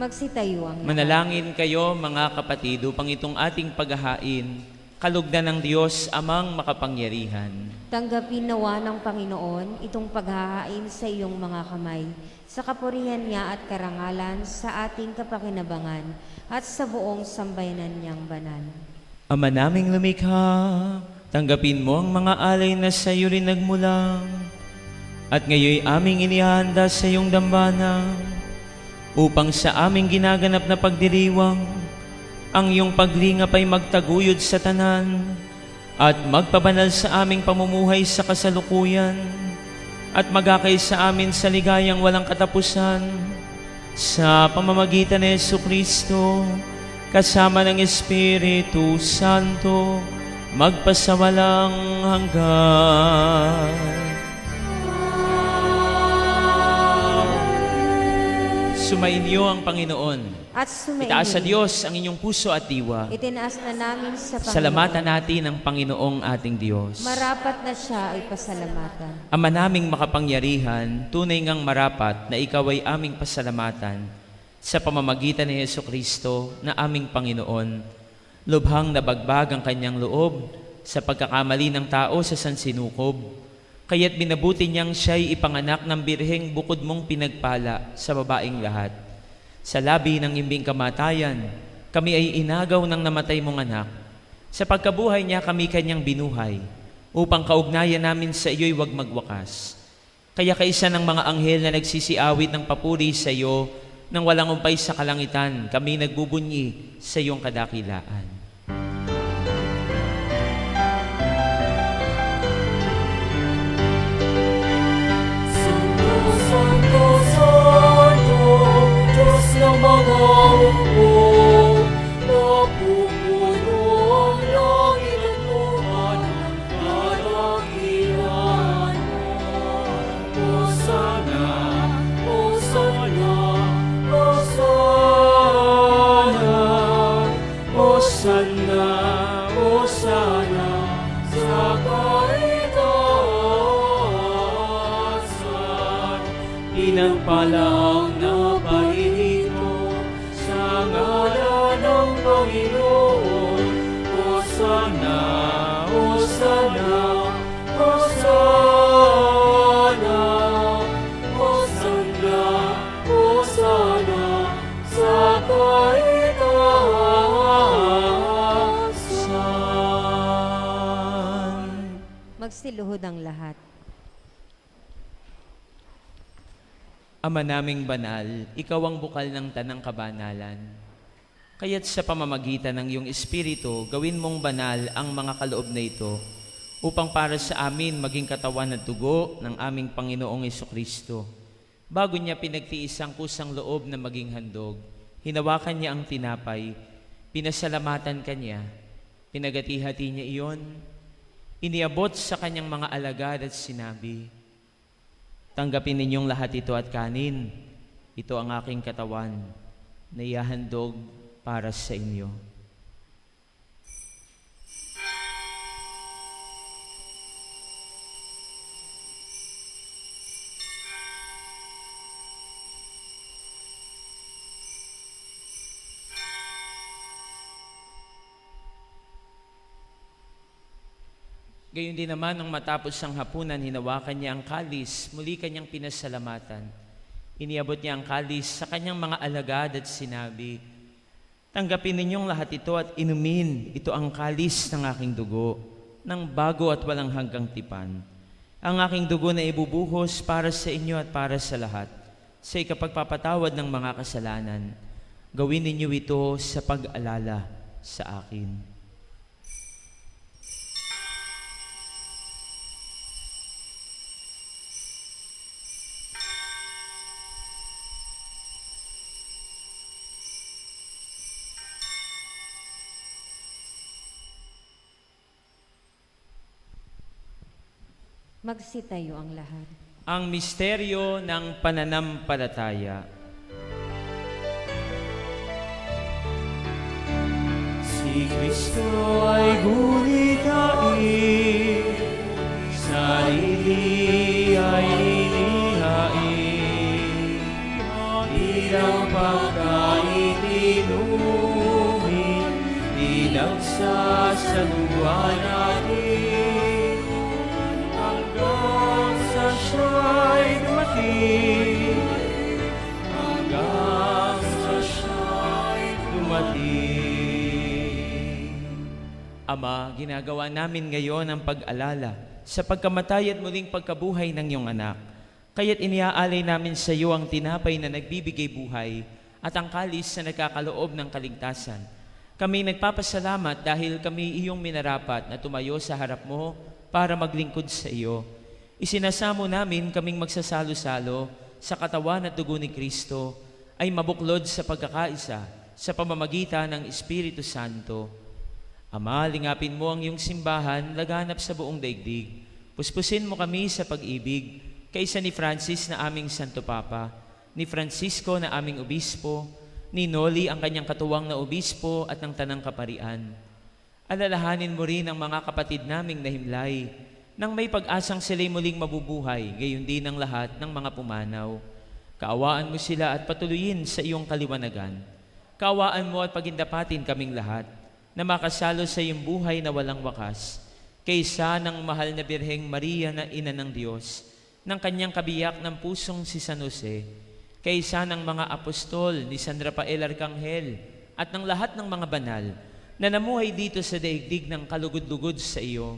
Magsitayo ang lahat. Manalangin kayo mga kapatid upang itong ating paghahain, kalugdan ng Diyos amang makapangyarihan. Tanggapin nawa ng Panginoon itong paghahain sa iyong mga kamay, sa kapurihan niya at karangalan sa ating kapakinabangan at sa buong sambayanan niyang banal. Ama naming lumikha, tanggapin mo ang mga alay na sa iyo rin nagmulang, at ngayoy aming inihanda sa iyong dambana, upang sa aming ginaganap na pagdiriwang, ang iyong paglingap ay magtaguyod sa tanan, at magpabanal sa aming pamumuhay sa kasalukuyan, at magakay sa amin sa ligayang walang katapusan, sa pamamagitan ni Jesucristo, kasama ng Espiritu Santo, magpasawalang hanggan. Sumainyo ang Panginoon. At sumainyo. Itaas sa Diyos ang inyong puso at diwa. Itinaas na namin sa Panginoon. Salamatan natin ang Panginoong ating Diyos. Marapat na siya ay pasalamatan. Ama naming makapangyarihan, tunay ngang marapat na ikaw ay aming pasalamatan sa pamamagitan ni Jesucristo na aming Panginoon. Lubhang nabagbag ang kanyang loob sa pagkakamali ng tao sa sansinukob. Kaya't binabuti niyang siya'y ipanganak ng birheng bukod mong pinagpala sa babaeng lahat. Sa labi ng imbing kamatayan, kami ay inagaw ng namatay mong anak. Sa pagkabuhay niya kami kanyang binuhay, upang kaugnayan namin sa iyo'y wag magwakas. Kaya kaisa ng mga anghel na nagsisiawit ng papuri sa iyo, nang walang umpay sa kalangitan, kami nagbubunyi sa iyong kadakilaan. Santo, Santo, Diyos ng mga hukbo, napupuno ang langit at lupa ng kadakilan mo. Hosana, Hosana, Hosana, Hosana, Hosana, sa kaitaasan. Pinagpalaang naparirito sa ngalan ng Panginoon. Hosana, Hosana, Hosana, Hosana, Hosana, sa kaitaasan. Magsiluhod ang lahat. Ama naming banal, ikaw ang bukal ng tanang kabanalan. Kaya't sa pamamagitan ng iyong Espiritu, gawin mong banal ang mga kaloob na ito, upang para sa amin maging katawan at dugo ng aming Panginoong Jesucristo. Bago niya pinagtiis ang kusang loob na maging handog, hinawakan niya ang tinapay, pinasalamatan kanya, pinagati-hati niya iyon, iniabot sa kanyang mga alagad at sinabi, tanggapin ninyong lahat ito at kanin. Ito ang aking katawan na ihahandog para sa inyo. Gayon din naman, nung matapos ang hapunan, hinawakan niya ang kalis, muli kanyang pinasalamatan. Iniabot niya ang kalis sa kanyang mga alagad at sinabi, tanggapin ninyong lahat ito at inumin. Ito ang kalis ng aking dugo, ng bago at walang hanggang tipan. Ang aking dugo na ibubuhos para sa inyo at para sa lahat, sa ikapagpapatawad ng mga kasalanan. Gawin ninyo ito sa pag-alala sa akin. Magsitayo ang lahat. Ang misteryo ng pananampalataya. Si Kristo ay gunitain, sarili ay nilihain, bilang pagkain Isasalwa natin hanggang sa siya'y dumating. Hanggang sa siya'y dumating. Ama, ginagawa namin ngayon ang pag-alala sa pagkamatay at muling pagkabuhay ng iyong anak. Kaya't iniaalay namin sa iyo ang tinapay na nagbibigay buhay at ang kalis na nagkakaloob ng kaligtasan. Kami nagpapasalamat dahil kami iyong minarapat na tumayo sa harap mo para maglingkod sa iyo. Isinasamo namin kaming magsasalo-salo sa katawan at dugo ni Kristo ay mabuklod sa pagkakaisa sa pamamagitan ng Espiritu Santo. Ama, lingapin mo ang iyong simbahan laganap sa buong daigdig. Puspusin mo kami sa pag-ibig kaysa ni Francis na aming Santo Papa, ni Francisco na aming Obispo, ni Noli ang kanyang katuwang na Obispo at ng Tanang Kaparian. Alalahanin mo rin ang mga kapatid naming nahimlay nang may pag-asang sila'y muling mabubuhay, gayon din ang lahat ng mga pumanaw. Kaawaan mo sila at patuloyin sa iyong kaliwanagan. Kaawaan mo at pagindapatin kaming lahat na makasalo sa iyong buhay na walang wakas, kaysa ng mahal na Birheng Maria na Ina ng Diyos, ng kanyang kabiyak ng pusong si San Jose, kaysa ng mga apostol ni San Rafael Arcangel at ng lahat ng mga banal na namuhay dito sa daigdig ng kalugod-lugod sa iyo,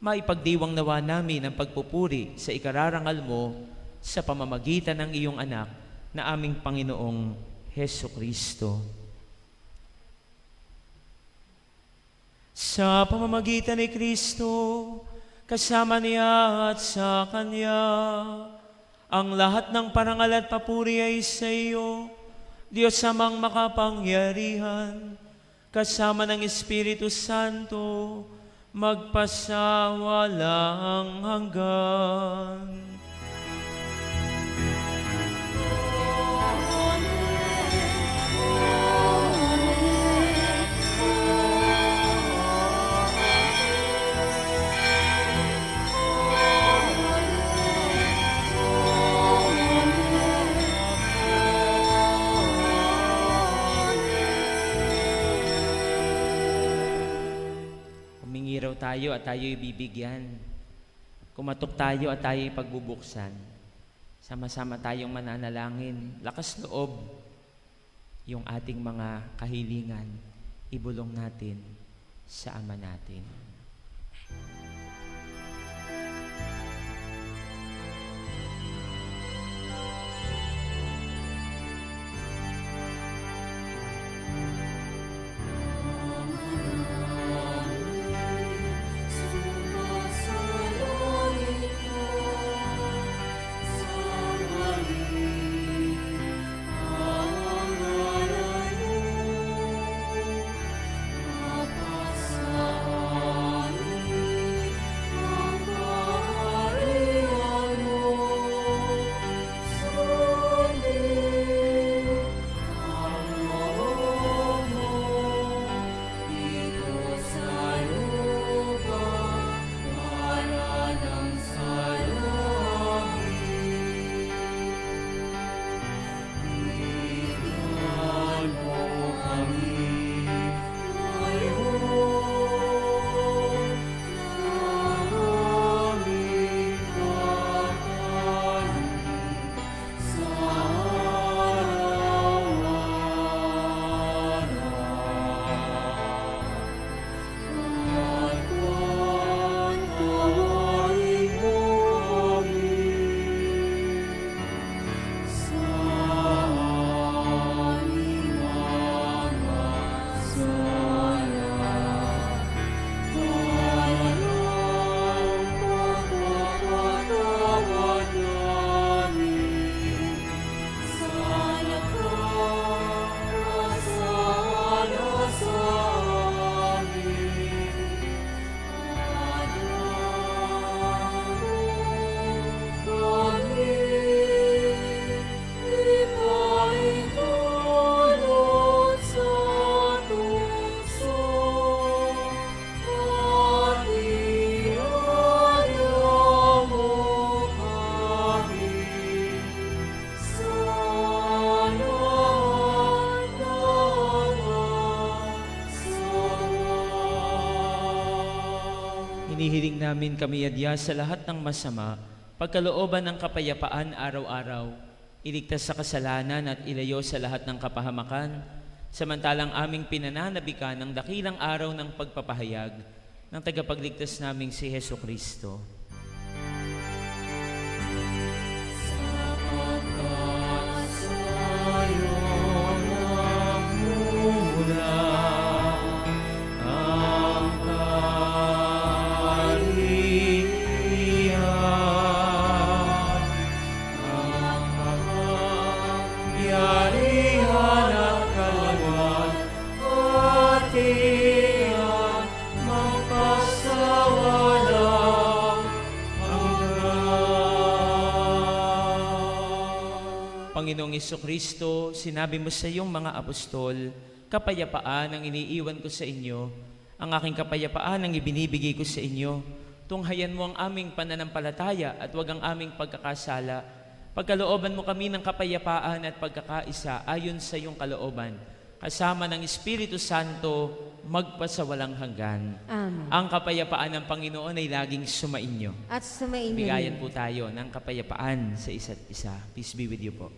maipagdiwang nawa namin ang pagpupuri sa ikararangal mo sa pamamagitan ng iyong anak na aming Panginoong Heso Kristo. Sa pamamagitan ni Kristo, kasama niya at sa Kanya, ang lahat ng parangal at papuri ay sa iyo, Diyos amang makapangyarihan, kasama ng Espiritu Santo, magpasawalang hanggan. Humingiraw tayo at tayo'y bibigyan. Kumatok tayo at tayo'y pagbubuksan. Sama-sama tayong mananalangin. Lakas loob yung ating mga kahilingan. Ibulong natin sa Ama natin. Inihiling namin kami adya sa lahat ng masama, pagkalooban ng kapayapaan araw-araw, iligtas sa kasalanan at ilayo sa lahat ng kapahamakan, samantalang aming pinananabikan ng dakilang araw ng pagpapahayag ng tagapagligtas naming si Heso Kristo. Panginoong Jesucristo, sinabi mo sa iyong mga apostol, kapayapaan ang iniiwan ko sa inyo, ang aking kapayapaan ang ibinibigay ko sa inyo. Tunghayan mo ang aming pananampalataya at huwag ang aming pagkakasala. Pagkalooban mo kami ng kapayapaan at pagkakaisa ayon sa iyong kalooban, kasama ng Espiritu Santo, magpasawalang hanggan. Amen. Ang kapayapaan ng Panginoon ay laging sumainyo. At sumainyo Bigayan rin. po tayo ng kapayapaan sa isa't isa. Peace be with you po.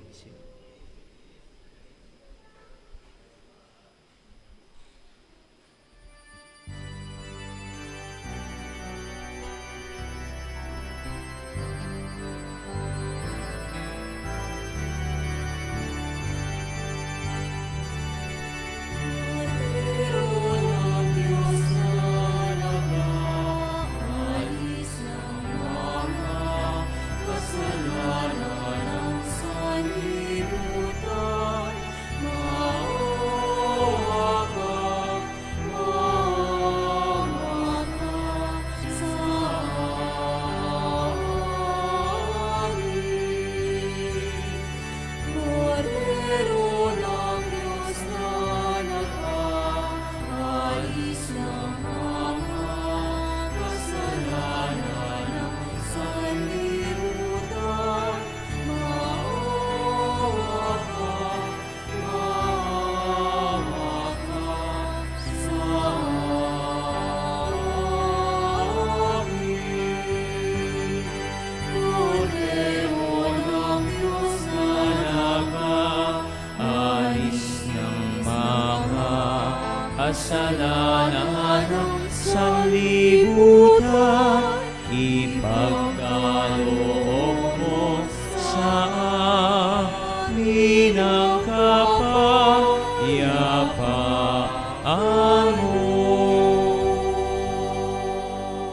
Kasalanan ng sanlibutan, ipagkaloob mo sa amin ang kapayapaan mo.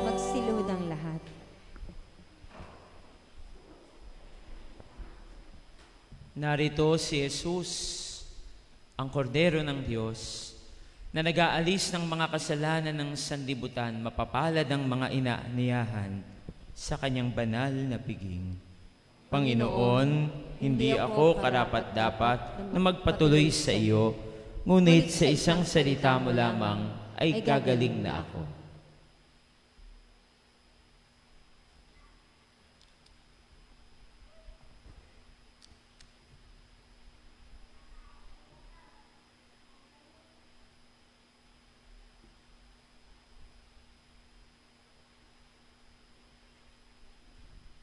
Magsilud ang lahat. Narito si Jesus, ang kordero ng Diyos, na nag-aalis ng mga kasalanan ng sanlibutan, mapapalad ang mga inaaniyahan sa kanyang banal na piging. Panginoon, hindi ako karapat-dapat na magpatuloy sa iyo, ngunit sa isang salita mo lamang ay gagaling na ako.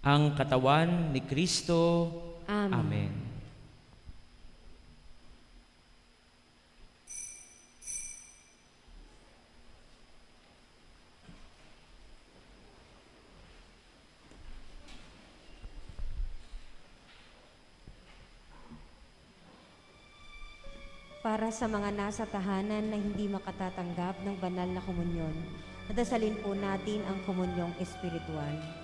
Ang katawan ni Kristo. Amen. Amen. Para sa mga nasa tahanan na hindi makatatanggap ng banal na komunyon, nadasalin po natin ang komunyong espiritual.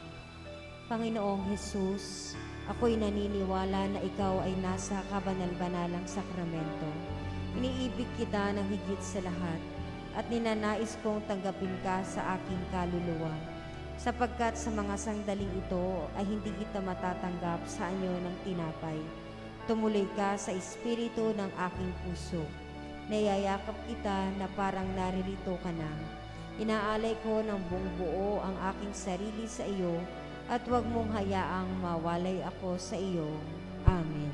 Panginoong Jesus, ako'y naniniwala na ikaw ay nasa kabanal-banalang sakramento. Iniibig kita ng higit sa lahat at ninanais kong tanggapin ka sa aking kaluluwa, sapagkat sa mga sangdaling ito ay hindi kita matatanggap sa anyo ng tinapay. Tumuloy ka sa espiritu ng aking puso. Nayayakap kita na parang naririto ka na. Inaalay ko ng buong buo ang aking sarili sa iyo at huwag mong hayaang mawalay ako sa iyo. Amen.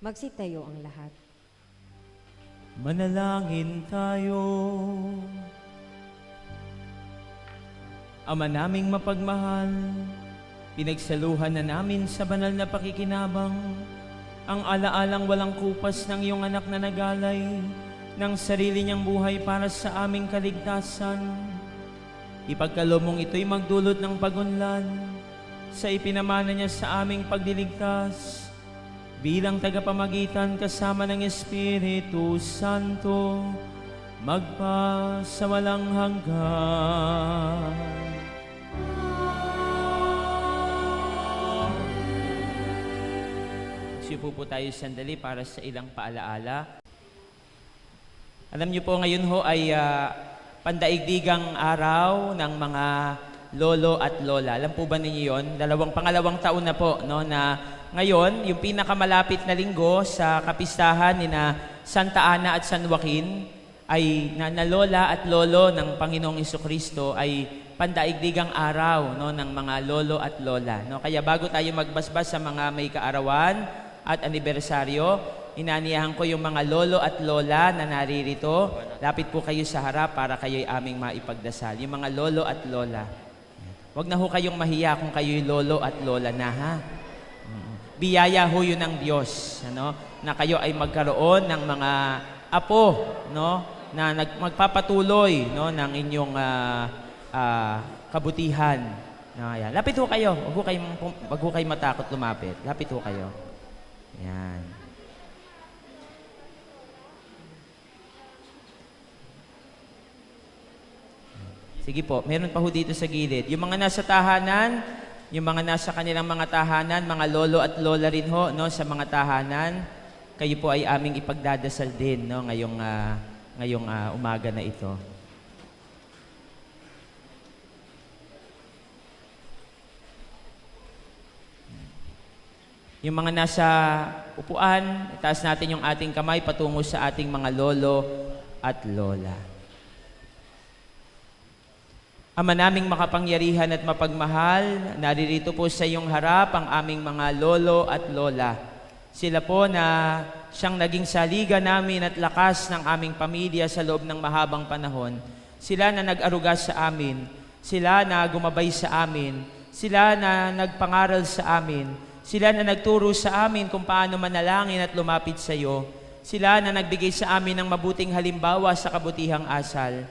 Magsitayo ang lahat. Manalangin tayo. Ama naming mapagmahal, pinagsaluhan na namin sa banal na pakikinabang ang alaalang walang kupas ng iyong anak na nagalay ng sarili niyang buhay para sa aming kaligtasan. Ipagkaloob mong ito'y magdulot ng pagunlad sa ipinamana niya sa aming pagdiligtas bilang tagapamagitan kasama ng Espiritu Santo magpa sa walang hanggan. Siupo po tayo sandali para sa ilang paalaala. Alam niyo po ngayon ho ay pandaigdigang araw ng mga lolo at lola. Alam po ba ninyo yun? Pangalawang taon na po, no, na ngayon, yung pinakamalapit na linggo sa kapistahan ni na Santa Ana at San Joaquin ay na lola at lolo ng Panginoong Jesucristo ay pandaigdigang araw, no, ng mga lolo at lola. No? Kaya bago tayo magbasbas sa mga may kaarawan at anibersaryo, inaniyahan ko yung mga lolo at lola na naririto. Lapit po kayo sa harap para kayo'y aming maipagdasal. Yung mga lolo at lola. Huwag na ho kayong mahiya kung kayo'y lolo at lola na, ha? Biyaya ho yun ng Diyos, ano? Na kayo ay magkaroon ng mga apo, no? Na magpapatuloy, no, ng inyong kabutihan. No, ayan. Lapit ho kayo. Huwag ho kayong matakot lumapit. Lapit ho kayo. Ayan. Sige po, meron pa ho dito sa gilid. Yung mga nasa tahanan, yung mga nasa kanilang mga tahanan, mga lolo at lola rin ho, no, sa mga tahanan, kayo po ay aming ipagdadasal din, no, ngayong umaga na ito. Yung mga nasa upuan, itaas natin yung ating kamay patungo sa ating mga lolo at lola. Ama naming makapangyarihan at mapagmahal, naririto po sa iyong harap ang aming mga lolo at lola. Sila po na siyang naging saliga namin at lakas ng aming pamilya sa loob ng mahabang panahon. Sila na nag-aruga sa amin, sila na gumabay sa amin, sila na nagpangaral sa amin, sila na nagturo sa amin kung paano manalangin at lumapit sa iyo, sila na nagbigay sa amin ng mabuting halimbawa sa kabutihang asal.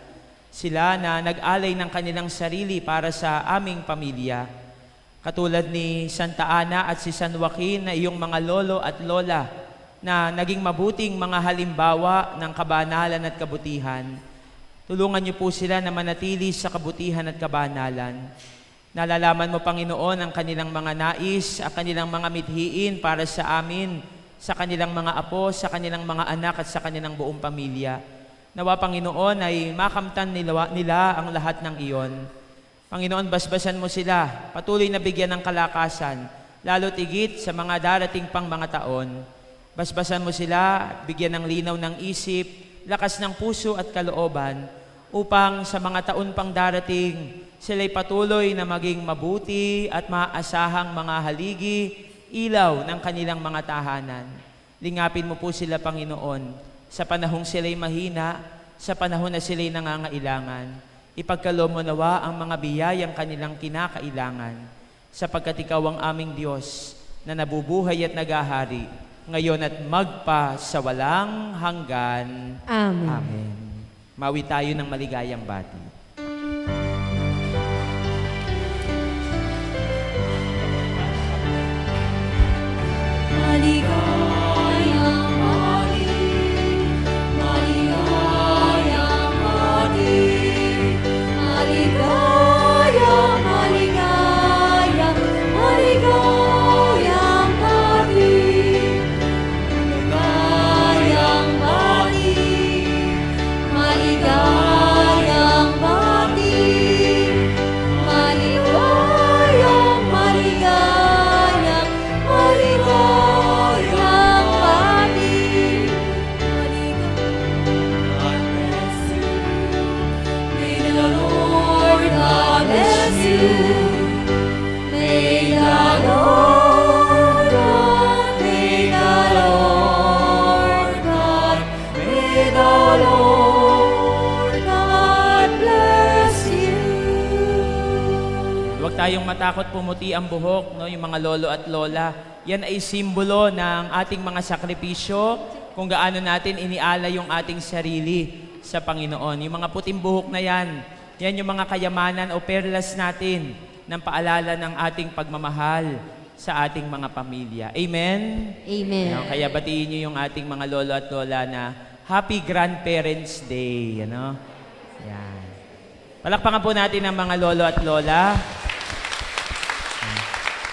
Sila na nag-alay ng kanilang sarili para sa aming pamilya. Katulad ni Santa Ana at si San Joaquin na iyong mga lolo at lola na naging mabuting mga halimbawa ng kabanalan at kabutihan. Tulungan niyo po sila na manatili sa kabutihan at kabanalan. Nalalaman mo, Panginoon, ang kanilang mga nais, ang kanilang mga mithiin para sa amin, sa kanilang mga apo, sa kanilang mga anak at sa kanilang buong pamilya. Nawa, Panginoon, ay makamtan nila ang lahat ng iyon. Panginoon, basbasan mo sila, patuloy na bigyan ng kalakasan, lalo tigit sa mga darating pang mga taon. Basbasan mo sila, bigyan ng linaw ng isip, lakas ng puso at kalooban, upang sa mga taon pang darating, sila'y patuloy na maging mabuti at maaasahang mga haligi, ilaw ng kanilang mga tahanan. Lingapin mo po sila, Panginoon, sa panahong sila'y mahina, sa panahon na sila'y nangangailangan. Ipagkaloob mo nawa ang mga biyayang kanilang kinakailangan, sapagkat ikaw ang aming Diyos na nabubuhay at nagahari, ngayon at magpa sa walang hanggan. Amen. Amen. Mawi tayo ng maligayang bati. Maligayang bati, maligayang bati, maligayang, maligayang, maligayang bati, maligayang bati, maligayang bati. tayong matakot pumuti ang buhok, no? Yung mga lolo at lola. Yan ay simbolo ng ating mga sakripisyo, kung gaano natin iniala yung ating sarili sa Panginoon. Yung mga puting buhok na yan, yan yung mga kayamanan o perlas natin ng paalala ng ating pagmamahal sa ating mga pamilya. Amen? Amen. Ano, kaya batiin niyo yung ating mga lolo at lola na Happy Grandparents Day. Ano? Yan. Palakpakan po natin ang mga lolo at lola.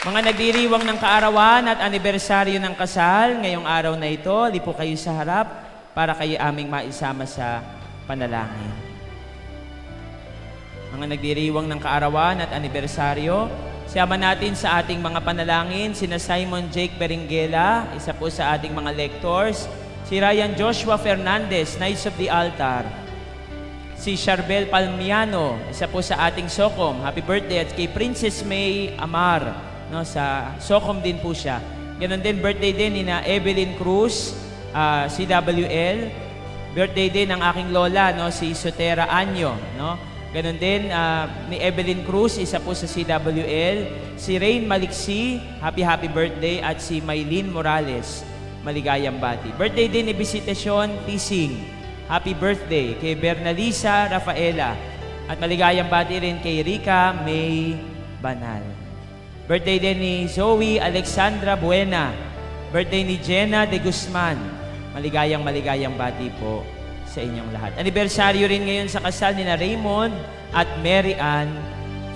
Mga nagdiriwang ng kaarawan at anibersaryo ng kasal, ngayong araw na ito, lipo kayo sa harap para kayo aming maisama sa panalangin. Mga nagdiriwang ng kaarawan at anibersaryo, siyama natin sa ating mga panalangin, sina Simon Jake Berenguela, isa po sa ating mga lectors, si Ryan Joshua Fernandez, Knights of the Altar, si Charbel Palmiano, isa po sa ating SOCOM, happy birthday, at kay Princess May Amar, no, sa SOCOM din po siya. Ganon din, birthday din ni na Evelyn Cruz, CWL, birthday din ng aking lola, no, si Sotera Anyo, no. Ganon din ni Evelyn Cruz, isa po sa CWL, si Rain Maliksi, happy birthday, at si Maylene Morales, maligayang bati. Birthday din ni Visitacion Tising, happy birthday kay Bernalisa Rafaela, at maligayang bati rin kay Rica May Banal. Birthday din ni Zoe Alexandra Buena, birthday ni Jenna de Guzman, maligayang bati po sa inyong lahat. Anibersaryo rin ngayon sa kasal ni na Raymond at Mary Ann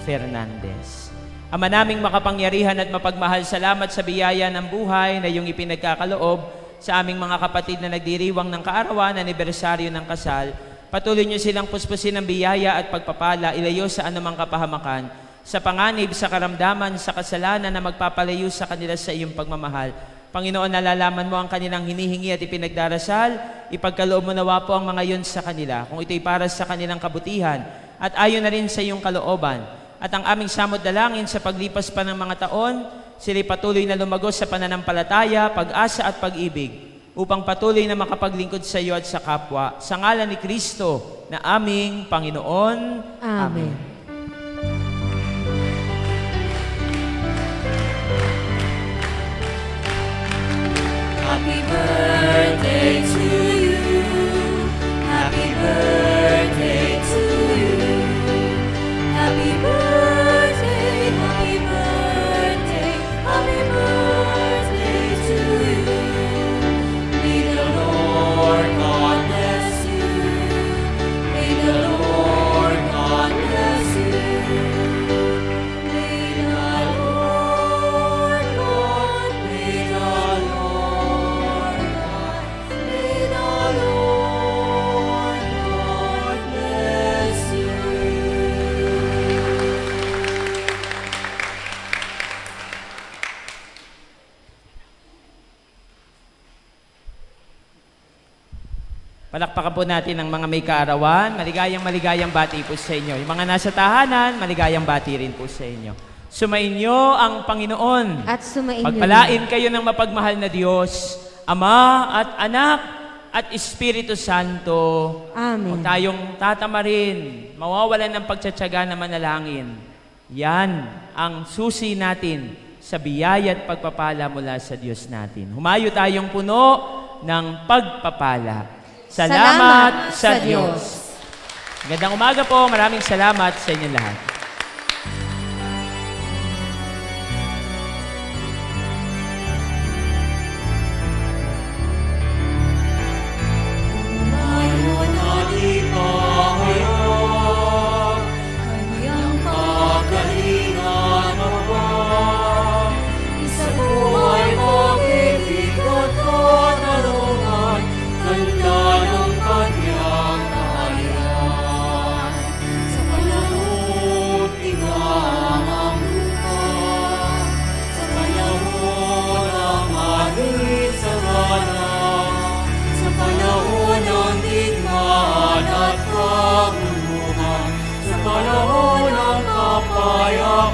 Fernandez. Ama naming makapangyarihan at mapagmahal, salamat sa biyaya ng buhay na iyong ipinagkakaloob sa aming mga kapatid na nagdiriwang ng kaarawan, anibersaryo ng kasal. Patuloy niyo silang puspusin ng biyaya at pagpapala, ilayo sa anumang kapahamakan, sa panganib, sa karamdaman, sa kasalanan na magpapalayo sa kanila sa iyong pagmamahal. Panginoon, nalalaman mo ang kanilang hinihingi at ipinagdarasal, ipagkaloob mo nawa po ang mga yun sa kanila, kung ito'y para sa kanilang kabutihan, at ayon na rin sa iyong kalooban. At ang aming samod dalangin sa paglipas pa ng mga taon, sila'y patuloy na lumagos sa pananampalataya, pag-asa at pag-ibig, upang patuloy na makapaglingkod sa iyo at sa kapwa. Sa ngalan ni Kristo na aming Panginoon. Amen. Happy birthday to you. Happy birthday to you. Happy birthday, happy birthday, happy birthday to you. May the Lord God bless you. May the Lord God bless you. May the Lord God, may the Lord God, may the Lord God bless you. Palakpakan po natin ang mga may kaarawan. Maligayang bati po sa inyo. Yung mga nasa tahanan, maligayang bati rin po sa inyo. Sumainyo ang Panginoon. At sumainyo. Pagpalain kayo ng mapagmahal na Diyos, Ama at Anak at Espiritu Santo. Amen. Huwag tayong tatamarin, mawawalan ng pagtsatsaga na manalangin. Yan ang susi natin sa biyaya at pagpapala mula sa Diyos natin. Humayo tayong puno ng pagpapala. Salamat sa Diyos. Magandang umaga po. Maraming salamat sa inyo lahat. Ngayon at ipahayag kanyang kagalingan nawa. Sa buhay pag-ibig at katarungan, ganda ng kanyang kaharian. Sa panahon tingang ang lupa, sa panahon ang anin sa gana, sa panahon ng digmaan at kaguluhan, sa panahon ng kapayapaan.